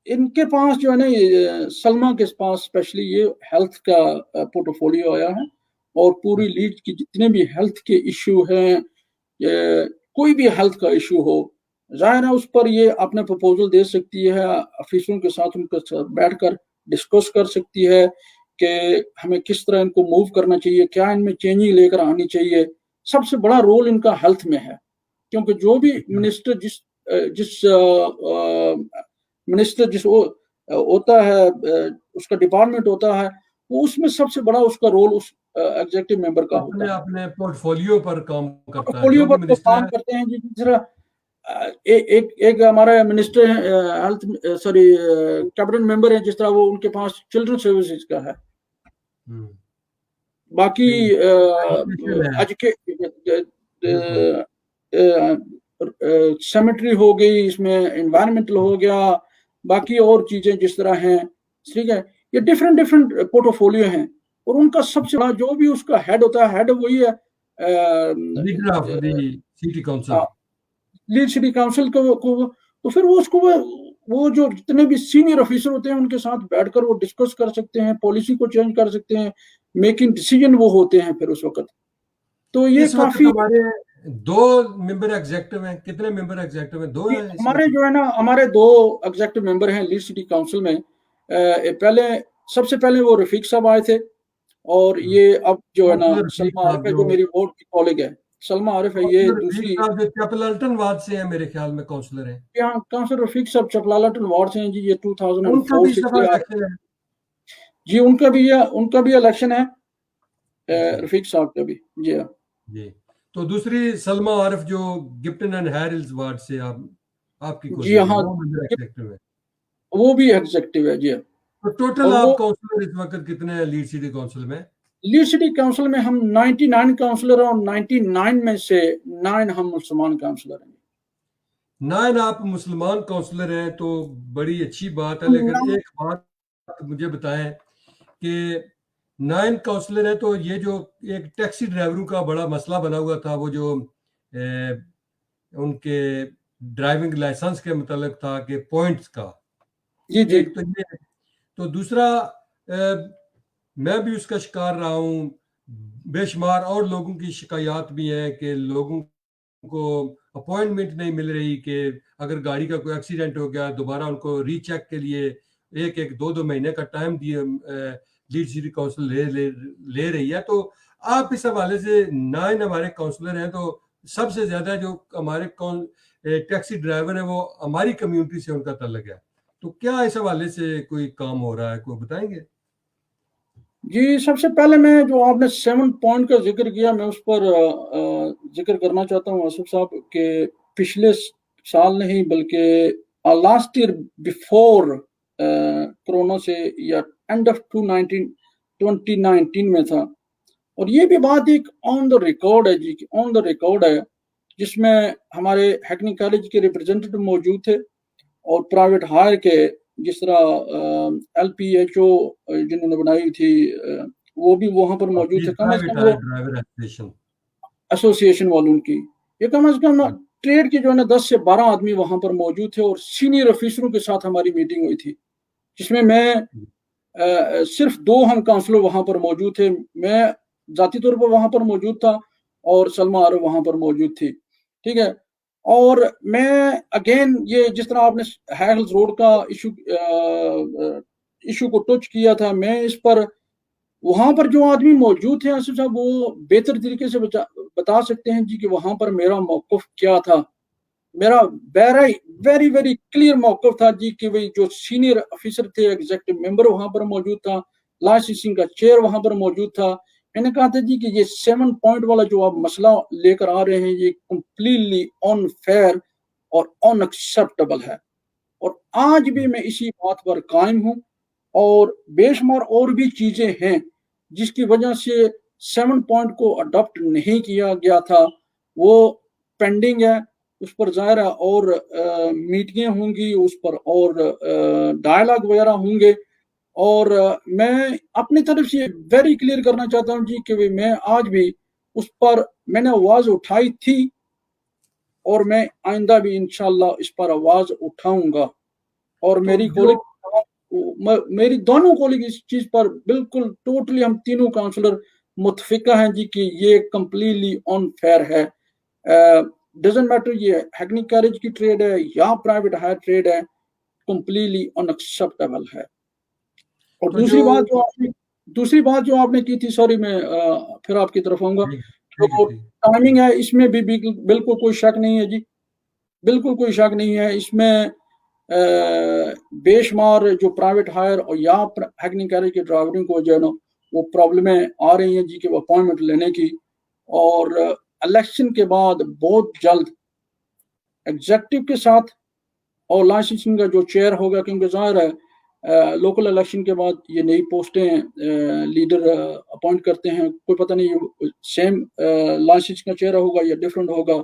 ان کے پاس جو ہے نا سلما کے پاس اسپیشلی یہ ہیلتھ کا پورٹ فولیو آیا ہے، اور پوری لیڈ کی جتنے بھی ہیلتھ کے ایشو ہیں، کوئی بھی ہیلتھ کا ایشو ہو، ظاہر ہے اس پر یہ اپنے پروپوزل دے سکتی ہے، افیسروں کے ساتھ ان کے ساتھ بیٹھ کر ڈسکس کر سکتی ہے کہ ہمیں کس طرح ان کو موو کرنا چاہیے، کیا ان میں چینجنگ لے کر آنی چاہیے۔ سب سے بڑا رول ان کا ہیلتھ میں ہے، کیونکہ جو بھی منسٹر جس ہوتا ہے، اس کا ڈپارٹمنٹ ہوتا ہے، وہ اس میں سب سے بڑا اس کا رول اس ایگزیکٹو ممبر کا ہوتا ہے، اپنے پورٹ فولیو پر کام کرتا ہے، پورٹفولیو پر کام کرتے ہیں۔ جس طرح ایک ہمارا منسٹر ہیلتھ کیبنٹ ممبر ہے، جس طرح وہ ان کے پاس چلڈرن سروسز کا ہے، باقی سیمیٹری ہو گئی، اس میں انوائرمنٹل ہو گیا، باقی اور چیزیں جس طرح ہیں، ٹھیک ہے، یہ ڈفرینٹ پورٹ فولیو ہیں، اور ان کا سب سے بڑا جو بھی اس کا ہیڈ ہوتا ہے، ہیڈ وہی ہے لیڈ سٹی کاؤنسل کو، تو پھر وہ اس کو وہ جو جتنے بھی سینئر آفیسر ہوتے ہیں ان کے ساتھ بیٹھ کر وہ ڈسکس کر سکتے ہیں، پالیسی کو چینج کر سکتے ہیں، میکنگ ڈیسیجن وہ ہوتے ہیں پھر اس وقت۔ تو یہ کافی ہمارے 2 ممبر ایگزیکٹو ہیں۔ کتنے ممبر ایگزیکٹو ہیں؟ 2 ہیں ہمارے جو ہے نا، ہمارے 2 ایگزیکٹو ممبر ہیں لیڈ سٹی کاؤنسل میں۔ سب سے پہلے وہ رفیق صاحب آئے تھے، اور یہ اب جو ہے نا سلما عارف ہے جو میری وارڈ کی کالگ ہے، سلما عارف ہے، یہ دوسری چپلالٹن وارڈ سے ہیں میرے خیال میں کاؤنسلر ہیں۔ یہاں کاؤنسلر رفیق صاحب چپلالٹن وارڈ سے ہیں جی، یہ 2004 سے جی ان کا بھی الیکشن ہے، رفیق صاحب کا بھی، جی ہاں جی۔ تو دوسری سلما عارف جو گپٹن اینڈ ہیرلز وارڈ سے آپ کی جی ہاں وہ بھی ایگزیکٹو ہے، جی ہاں۔ تو ٹوٹل آپ کاؤنسلر اس وقت کتنے ہیں لیڈ سٹی کاؤنسل میں؟ لیڈ سٹی کاؤنسل میں ہم 99 کاؤنسلر ہیں، اور 99 میں سے 9 ہم مسلمان کاؤنسلر ہیں۔ 9 آپ مسلمان کاؤنسلر ہیں تو بڑی اچھی بات ہے، لیکن ایک بات مجھے بتائیں کہ 9 کاؤنسلر ہیں تو یہ جو ایک ٹیکسی ڈرائیوروں کا بڑا مسئلہ بنا ہوا تھا، وہ جو ان کے ڈرائیونگ لائسنس کے متعلق تھا کہ پوائنٹس کا، ایک تو یہ، تو دوسرا میں بھی اس کا شکار رہا ہوں، بے شمار اور لوگوں کی شکایات بھی ہیں کہ لوگوں کو اپوائنٹمنٹ نہیں مل رہی، کہ اگر گاڑی کا کوئی ایکسیڈنٹ ہو گیا دوبارہ ان کو ری چیک کے لیے 1-2 مہینے کا ٹائم دیے لیڈ سٹی کاؤنسل لے رہی ہے۔ تو آپ اس حوالے سے 9 ہمارے کاؤنسلر ہیں، تو سب سے زیادہ جو ہمارے ٹیکسی ڈرائیور ہیں وہ ہماری کمیونٹی سے ان کا تعلق ہے، تو کیا اس حوالے سے کوئی کام ہو رہا ہے، کوئی بتائیں گے؟ جی سب سے پہلے میں جو آپ نے 7 پوائنٹ کا ذکر کیا، میں اس پر ذکر کرنا چاہتا ہوں آصف صاحب، کہ پچھلے سال نہیں بلکہ لاسٹ ایئر بیفور کرونا سے، یا اینڈ آف 2019 میں تھا، اور یہ بھی بات ایک آن دا ریکارڈ ہے جی، آن دا ریکارڈ ہے، جس میں ہمارے ہیکنگ کالج کے ریپرزینٹیٹو موجود تھے، اور پرائیویٹ ہائر کے جس طرح LPHO جنہوں نے بنائی تھی وہ بھی وہاں پر موجود تھے، کم از کم ایسوسیشن والوں کی، یہ کم از کم ٹریڈ کے جو ہے نا 10 سے 12 آدمی وہاں پر موجود تھے، اور سینئر آفیسروں کے ساتھ ہماری میٹنگ ہوئی تھی، جس میں صرف 2 ہم کاؤنسلر وہاں پر موجود تھے، میں ذاتی طور پر وہاں پر موجود تھا اور سلما عارف وہاں پر موجود تھی. ٹھیک ہے. اور میں اگین یہ جس طرح آپ نے ہیگلز روڈ کا ایشو کو ٹچ کیا تھا, میں اس پر وہاں پر جو آدمی موجود تھے آصف صاحب وہ بہتر طریقے سے بتا سکتے ہیں جی کہ وہاں پر میرا موقف کیا تھا. میرا ویری ویری کلیئر موقف تھا جی کہ وہی جو سینئر افیسر تھے, ایگزیکٹو ممبر وہاں پر موجود تھا, لائسنسنگ کا چیئر وہاں پر موجود تھا. میں نے کہا تھا جی کہ یہ 7 پوائنٹ والا جو آپ مسئلہ لے کر آ رہے ہیں یہ کمپلیٹلی ان فیئر اور ان ایکسیپٹیبل ہے, اور آج بھی میں اسی بات پر قائم ہوں. اور بے شمار اور بھی چیزیں ہیں جس کی وجہ سے 7 پوائنٹ کو اڈاپٹ نہیں کیا گیا تھا, وہ پینڈنگ ہے. اس پر ظاہر ہے اور میٹنگیں ہوں گی, اس پر اور ڈائلاگ وغیرہ ہوں گے. اور میں اپنی طرف سے ویری کلیئر کرنا چاہتا ہوں جی کہ میں آج بھی اس پر میں نے آواز اٹھائی تھی اور میں آئندہ بھی انشاءاللہ اس پر آواز اٹھاؤں گا. اور میری دونوں کولگ اس چیز پر بالکل ٹوٹلی ہم تینوں کاؤنسلر متفقہ ہیں جی کہ یہ کمپلیٹلی ان فیئر ہے. ڈزنٹ میٹر یہ ہیکنگ کیریج کی ٹریڈ ہے یا پرائیویٹ ہائر ٹریڈ ہے, کمپلیٹلی ان ایکسیپٹیبل ہے. اور دوسری بات جو آپ نے کی تھی, سوری میں پھر آپ کی طرف آؤں گا, جو ٹائمنگ ہے اس میں بھی بالکل کوئی شک نہیں ہے جی, بالکل کوئی شک نہیں ہے. اس میں بے شمار جو پرائیویٹ ہائر اور یا ہیکنگ کیریج کے ڈرائیوروں کو جو ہے نا وہ پرابلمیں آ رہی ہیں جی کہ وہ اپوائنٹمنٹ لینے کی. اور الیکشن کے بعد بہت جلد ایگزیکٹو کے ساتھ اور لائسنسنگ کا جو چیئر ہوگا, کیونکہ ظاہر ہے لوکل الیکشن کے بعد یہ نئی پوسٹیں لیڈر اپوائنٹ کرتے ہیں, کوئی پتہ نہیں سیم لائسنس کا چیئر ہوگا یا ڈفرینٹ ہوگا.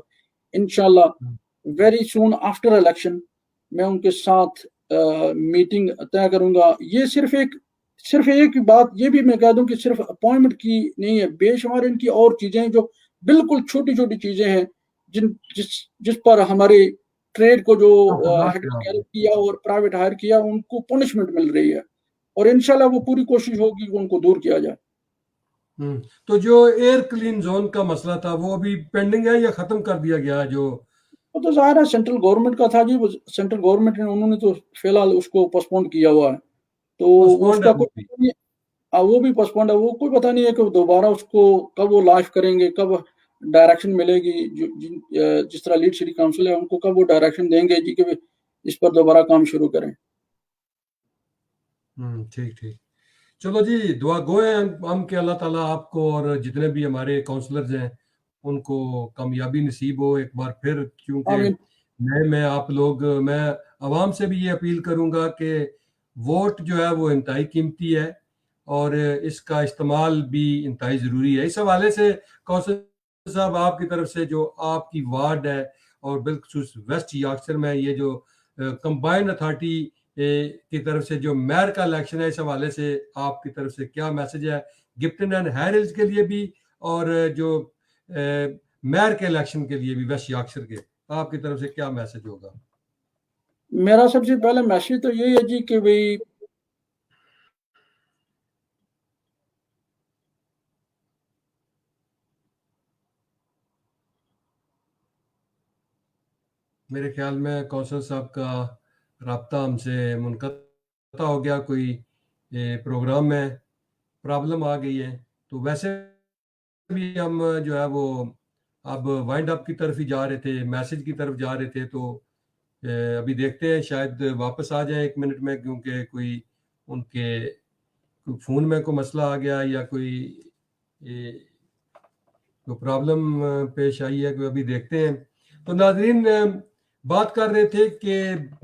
انشاءاللہ ویری سون آفٹر الیکشن میں ان کے ساتھ میٹنگ طے کروں گا. یہ صرف ایک بات یہ بھی میں کہہ دوں کہ صرف اپوائنٹمنٹ کی نہیں ہے, بے شمار ان کی اور چیزیں ہیں جو بالکل چھوٹی چھوٹی چیزیں ہیں جس پر ہماری ٹریڈ کو جو کیا اور پرائیویٹ ہائر کیا ان کو پنشمنٹ مل رہی ہے, اور انشاءاللہ وہ پوری کوشش ہوگی کہ ان کو دور کیا جائے. تو جو ایئر کلین زون کا مسئلہ تھا وہ ابھی پینڈنگ ہے یا ختم کر دیا گیا ہے؟ جو وہ تو ظاہر ہے سینٹرل گورنمنٹ کا تھا جی, سینٹرل گورنمنٹ نے انہوں نے تو فی الحال اس کو پوسٹپون کیا ہوا ہے, تو اس کا کوئی وہ بھی پوسٹپونڈ ہے. وہ کوئی پتہ نہیں ہے کہ دوبارہ اس کو کب وہ لائف کریں گے, کب ڈائریکشن ملے گی. جس طرح لیڈ سٹی کاؤنسل ہے ان کو کب وہ ڈائریکشن دیں گے جی کہ اس پر دوبارہ کام شروع کریں. ٹھیک. چلو جی, دعا گو ہیں ہم کہ اللہ تعالیٰ آپ کو اور جتنے بھی ہمارے کاؤنسلرز ہیں ان کو کامیابی نصیب ہو ایک بار پھر. کیونکہ میں آپ لوگ, میں عوام سے بھی یہ اپیل کروں گا کہ ووٹ جو ہے وہ انتہائی قیمتی ہے اور اس کا استعمال بھی انتہائی ضروری ہے. اس حوالے سے کونسلر صاحب آپ کی طرف سے جو آپ کی وارڈ ہے اور بالخصوص ویسٹ یارکشائر میں یہ جو کمبائنڈ اتھارٹی کی طرف سے جو میئر کا الیکشن ہے, اس حوالے سے آپ کی طرف سے کیا میسج ہے گپٹن اینڈ ہیرلز کے لیے بھی اور جو میئر کے الیکشن کے لیے بھی ویسٹ یارکشائر کے, آپ کی طرف سے کیا میسج ہوگا؟ میرا سب سے پہلے میسج تو یہی ہے جی کہ بھئی میرے خیال میں کونسل صاحب کا رابطہ ہم سے منقطع ہو گیا, کوئی پروگرام میں پرابلم آ گئی ہے. تو ویسے بھی ہم جو ہے وہ اب وائنڈ اپ کی طرف ہی جا رہے تھے, میسج کی طرف جا رہے تھے, تو ابھی دیکھتے ہیں شاید واپس آ جائیں 1 منٹ میں, کیونکہ کوئی ان کے فون میں کوئی مسئلہ آ گیا یا کوئی پرابلم پیش آئی ہے, کوئی ابھی دیکھتے ہیں. تو ناظرین, بات کر رہے تھے کہ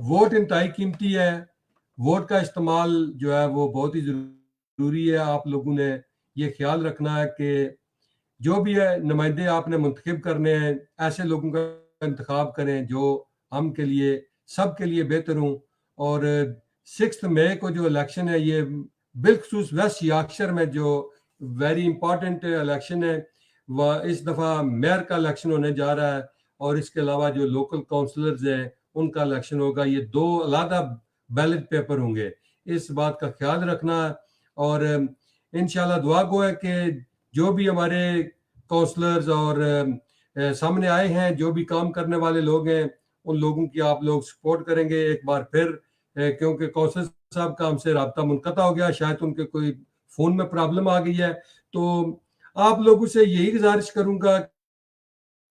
ووٹ انتہائی قیمتی ہے, ووٹ کا استعمال جو ہے وہ بہت ہی ضروری ہے. آپ لوگوں نے یہ خیال رکھنا ہے کہ جو بھی ہے نمائندے آپ نے منتخب کرنے ہیں ایسے لوگوں کا انتخاب کریں جو ہم کے لیے سب کے لیے بہتر ہوں. اور 6 مئی کو جو الیکشن ہے یہ بالخصوص ویسٹ یارکشائر میں جو ویری امپورٹنٹ الیکشن ہے, وہ اس دفعہ میئر کا الیکشن ہونے جا رہا ہے اور اس کے علاوہ جو لوکل کاؤنسلرز ہیں ان کا الیکشن ہوگا. یہ 2 علیحدہ بیلٹ پیپر ہوں گے, اس بات کا خیال رکھنا ہے. اور انشاءاللہ دعا گو ہے کہ جو بھی ہمارے کونسلرز اور سامنے آئے ہیں, جو بھی کام کرنے والے لوگ ہیں, ان لوگوں کی آپ لوگ سپورٹ کریں گے ایک بار پھر, کیونکہ کونسلر صاحب کا ہم سے رابطہ منقطع ہو گیا, شاید ان کے کوئی فون میں پرابلم آ گئی ہے. تو آپ لوگوں سے یہی گزارش کروں گا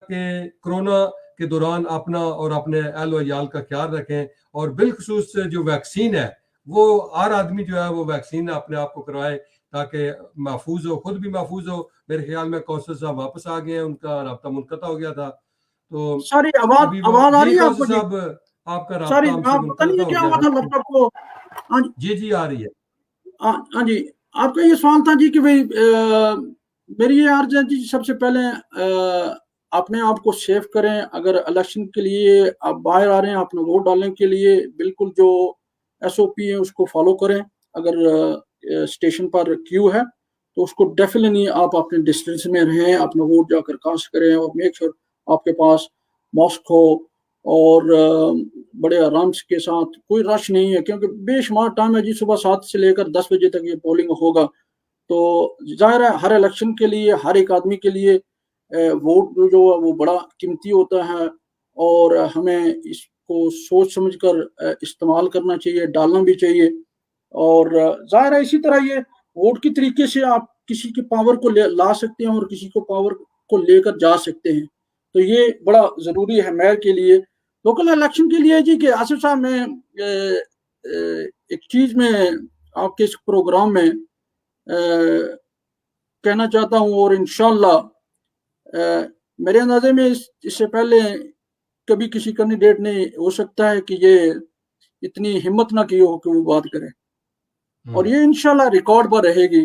کہ کرونا کے دوران اپنا اور اپنے اہل و عیال کا خیال رکھیں, اور بالخصوص جو ویکسین ہے وہ ہر آدمی جو ہے وہ ویکسین اپنے آپ کو کروائے تاکہ محفوظ ہو, خود بھی محفوظ ہو. میرے خیال میں کونسل صاحب واپس آ گئے ہیں, ان کا رابطہ منقطع ہو گیا تھا. تو ساری ابھی وہ آواز آ جی رہی ہے آپ کونسل کو؟ جی صاحب آپ کا ساری رابطہ ہم سے پتہ نہیں منقطع ہے ہو کیا گیا ہوا تھا ہے. لیپ ٹاپ کو. ہاں جی آ رہی ہے. ہاں جی, آپ کا یہ سوال تھا جی کہ بھئی میری یہ عرض ہے جی, سب سے پہلے اپنے آپ کو سیف کریں. اگر الیکشن کے لیے آپ باہر آ رہے ہیں اپنا ووٹ ڈالنے کے لیے, بالکل جو ایس او پی ہے اس کو فالو کریں. اگر اسٹیشن پر کیو ہے تو اس کو ڈیفینیٹلی آپ اپنے ڈسٹینس میں رہیں, اپنا ووٹ جا کر کاسٹ کریں, اور میک شور آپ کے پاس ماسک ہو اور بڑے آرام کے ساتھ, کوئی رش نہیں ہے کیونکہ بے شمار ٹائم ہے جی, صبح 7 سے لے کر 10 بجے تک یہ پولنگ ہوگا. تو ظاہر ہے ہر الیکشن کے لیے ہر ایک آدمی کے لیے ووٹ جو ہے وہ بڑا قیمتی ہوتا ہے, اور ہمیں اس کو سوچ سمجھ کر استعمال کرنا چاہیے, ڈالنا بھی چاہیے. اور ظاہر ہے اسی طرح یہ ووٹ کی طریقے سے آپ کسی کی پاور کو لا سکتے ہیں اور کسی کو پاور کو لے کر جا سکتے ہیں. تو یہ بڑا ضروری ہے میئر کے لیے, لوکل الیکشن کے لیے جی. کہ آصف صاحب میں ایک چیز میں آپ کے اس پروگرام میں کہنا چاہتا ہوں, اور انشاءاللہ میرے اندازے میں اس سے پہلے کبھی کسی کینڈیڈیٹ نے ہو سکتا ہے کہ یہ اتنی ہمت نہ کی ہو کہ وہ بات کرے, اور یہ انشاءاللہ ریکارڈ پر رہے گی,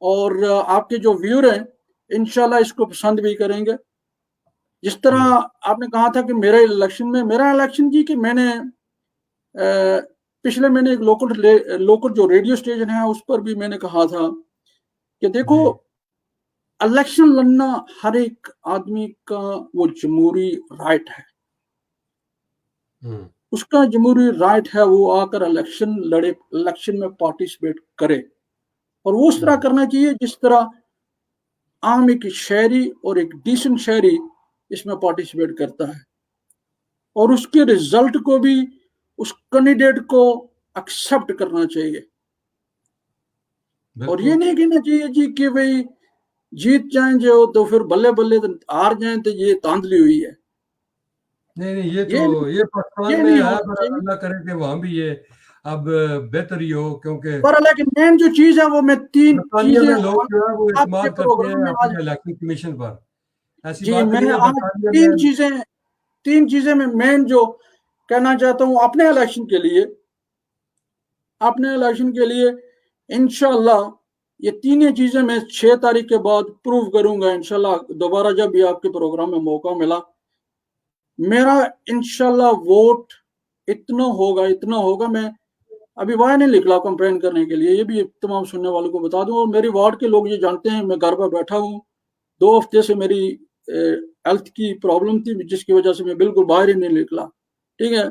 اور آپ کے جو ویور ہیں انشاءاللہ اس کو پسند بھی کریں گے. جس طرح آپ نے کہا تھا کہ میرا الیکشن جی, کہ میں نے پچھلے میں نے ایک لوکل جو ریڈیو اسٹیشن ہے اس پر بھی میں نے کہا تھا کہ دیکھو الیکشن لڑنا ہر ایک آدمی کا وہ جمہوری رائٹ ہے, اس کا جمہوری رائٹ ہے وہ آ کر الیکشن لڑے, الیکشن میں پارٹیسپیٹ کرے, اور وہ اس طرح کرنا چاہیے جس طرح عام ایک شہری اور ایک ڈیسنٹ شہری اس میں پارٹیسپیٹ کرتا ہے, اور اس کے رزلٹ کو بھی اس کینڈیڈیٹ کو ایکسیپٹ کرنا چاہیے. اور یہ نہیں کہنا چاہیے جی کہ بھئی جیت جائیں جو تو پھر بلے بلے, ہار جائیں تو یہ تاندلی ہوئی ہے. نہیں یہ تو یہ پاکستان میں ہے, پر اللہ کرے کہ وہاں بھی یہ اب بہتر ہی ہو, کیونکہ پر لیکن مین جو چیز ہے وہ میں تین چیزیں لوگ جو ہے وہ آپ کے اعتماد کرتے پروگرام ہیں میں اپنے آج الیکشن کمیشن پر. ایسی جی بات میں نہیں ہے. آج تین چیزیں میں مین جو کہنا چاہتا ہوں اپنے الیکشن کے لیے انشاءاللہ یہ تینیں چیزیں میں 6 تاریخ کے بعد پروو کروں گا انشاءاللہ. دوبارہ جب بھی آپ کے پروگرام میں موقع ملا, میرا انشاءاللہ ووٹ اتنا ہوگا, میں ابھی وہاں نہیں نکلا کمپین کرنے کے لیے, یہ بھی تمام سننے والوں کو بتا دوں. اور میری وارڈ کے لوگ یہ جانتے ہیں میں گھر پر بیٹھا ہوں, 2 ہفتے سے میری ہیلتھ کی پرابلم تھی جس کی وجہ سے میں بالکل باہر ہی نہیں نکلا. ٹھیک ہے,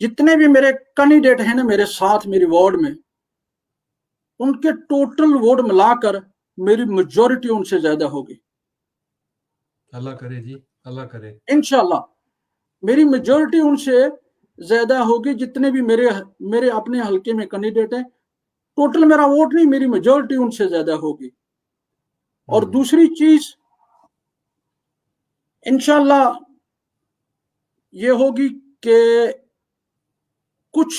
جتنے بھی میرے کینڈیڈیٹ ہیں نا میرے ساتھ میری وارڈ میں, ان کے ٹوٹل ووٹ ملا کر میری میجورٹی ان سے زیادہ ہوگی. اللہ کرے جی, اللہ کرے انشاءاللہ میری میجورٹی ان سے زیادہ ہوگی. جتنے بھی میرے اپنے حلقے میں کینڈیڈیٹ ہیں, ٹوٹل میرا ووٹ نہیں, میری میجورٹی ان سے زیادہ ہوگی. اور دوسری چیز انشاءاللہ یہ ہوگی کہ کچھ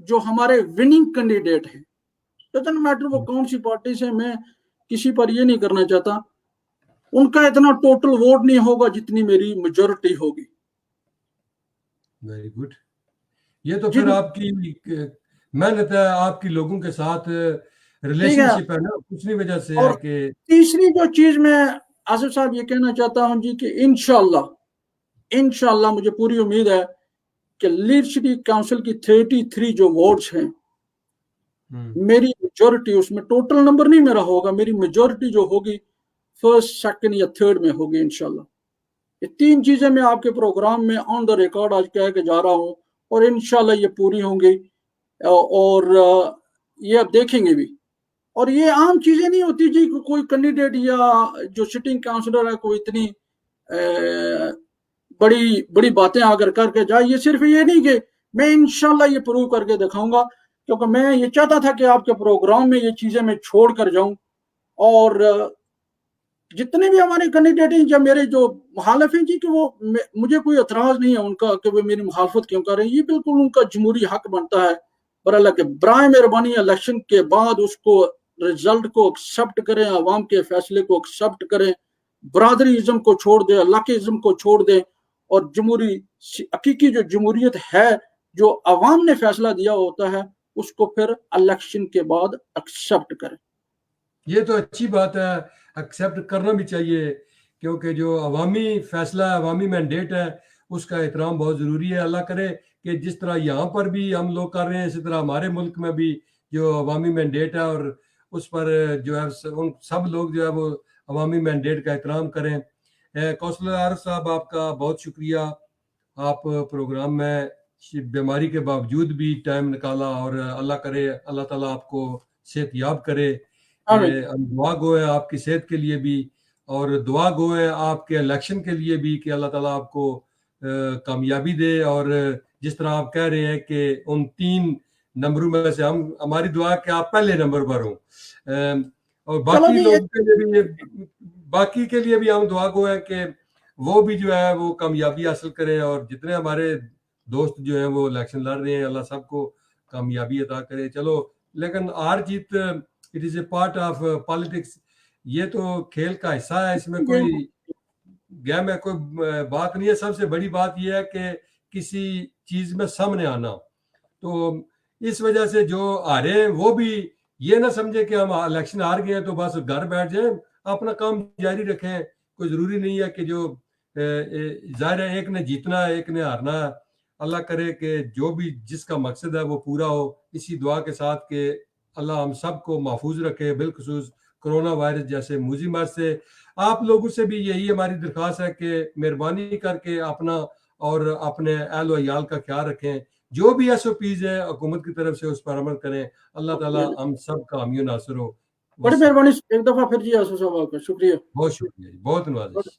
جو ہمارے وننگ کینڈیڈیٹ ہیں, ڈزنٹ میٹر وہ کون سی پارٹی سے, میں کسی پر یہ نہیں کرنا چاہتا, ان کا اتنا ٹوٹل ووٹ نہیں ہوگا جتنی میری میجورٹی ہوگی. Very good. یہ تو پھر آپ کی محنت ہے, آپ کی لوگوں کے ساتھ ریلیشن شپ ہے نا, دوسری وجہ سے ہے کہ. تیسری جو چیز میں آصف صاحب یہ کہنا چاہتا ہوں جی کہ انشاءاللہ مجھے پوری امید ہے کہ لیڈرشپ کاؤنسل کی 33 جو وارڈز ہیں, میری میجورٹی اس میں, ٹوٹل نمبر نہیں میرا ہوگا, میری میجورٹی جو ہوگی فرسٹ, سیکنڈ یا تھرڈ میں ہوگی انشاءاللہ. یہ 3 چیزیں میں آپ کے پروگرام میں آن دا ریکارڈ آج کہہ کے جا رہا ہوں, اور انشاءاللہ یہ پوری ہوں گی, اور یہ آپ دیکھیں گے بھی. और ये आम चीजें नहीं होती जी कि कोई कैंडिडेट या जो सिटिंग काउंसलर है कोई इतनी बड़ी बड़ी बातें आकर करके जाए। ये सिर्फ ये नहीं कि मैं इंशाल्लाह ये प्रूव करके दिखाऊंगा, क्योंकि मैं ये चाहता था कि आपके प्रोग्राम में ये चीजें मैं छोड़ कर जाऊं। और जितने भी हमारे कैंडिडेट हैं या मेरे जो मुखालिफ हैं जी, कि वो मुझे कोई एतराज नहीं है उनका कि वो मेरी मुखालफत क्यों कर रहे हैं, ये बिल्कुल उनका जमहूरी हक बनता है। पर अल्लाह के बराए मेहरबानी इलेक्शन के बाद उसको रिजल्ट को एक्सेप्ट करें, अवाम के फैसले को एक्सेप्ट करें, बरादरीज़म को छोड़ दें, इलाकेज़म को छोड़ दें, और जमहूरी हकीकी जो जमहूरियत है, जो अवाम ने फैसला दिया होता है, उसको फिर इलेक्शन के बाद एक्सेप्ट करें। ये तो अच्छी बात है, एक्सेप्ट करना भी चाहिए, क्योंकि जो अवामी फैसला है, अवामी मैंडेट है, उसका एहतराम बहुत ज़रूरी है। अल्लाह करे कि जिस तरह यहाँ पर भी हम लोग कर रहे हैं, इसी तरह हमारे मुल्क में भी जो अवामी मैंडेट है और उस पर जो है उन सब लोग जो है वो अवामी मैंडेट का एहतराम करें। कौंसलर आरिफ साहब, आपका बहुत शुक्रिया, आप प्रोग्राम में बीमारी के बावजूद भी टाइम निकाला, और अल्लाह करे अल्लाह ताला आपको सेहत याब करे। आमीन। हम दुआ गो हैं आपकी सेहत के लिए भी, और दुआ गो हैं आपके इलेक्शन के लिए भी कि अल्लाह ताला आपको कामयाबी दे। और जिस तरह आप कह रहे हैं कि उन 3 नंबरों में से हमारी दुआ है कि आप पहले नंबर पर हों, और बाकी लोगों के लिए भी, बाकी के लिए भी हम दुआ गो हैं कि वो भी जो है वो कामयाबी हासिल करें, और जितने हमारे दोस्त जो हैं वो इलेक्शन लड़ रहे हैं, अल्लाह सबको कामयाबी अता करे। चलो, लेकिन हार जीत it is a part of politics, ये तो खेल का हिस्सा है, इसमें कोई गेम है, कोई बात नहीं है। सबसे बड़ी बात यह है कि किसी चीज में सामने आना। तो इस वजह से जो हारे वो भी ये ना समझे कि हम इलेक्शन हार गए हैं तो बस घर बैठ जाएं, अपना काम जारी रखें। कोई जरूरी नहीं है कि जो जाहिर है एक ने जीतना है, एक ने हारना है। अल्लाह करे कि जो भी जिसका मकसद है वो पूरा हो, इसी दुआ के साथ कि अल्लाह हम सबको महफूज रखे, बिलखुसूस कोरोना वायरस जैसे मूजी मर्ज से। आप लोगों से भी यही हमारी दरख्वास्त है कि मेहरबानी करके अपना और अपने अहल व अयाल का ख्याल रखें। जो भी SOPs है हुकूमत की तरफ से उस पर अमल करें। अल्लाह ताला हम सब का हामी नासिर हो। बड़ी मेहरबानी, एक दफा फिर जी आसू साहब आपका शुक्रिया। बहुत शुक्रिया जी, बहुत नवाजिश।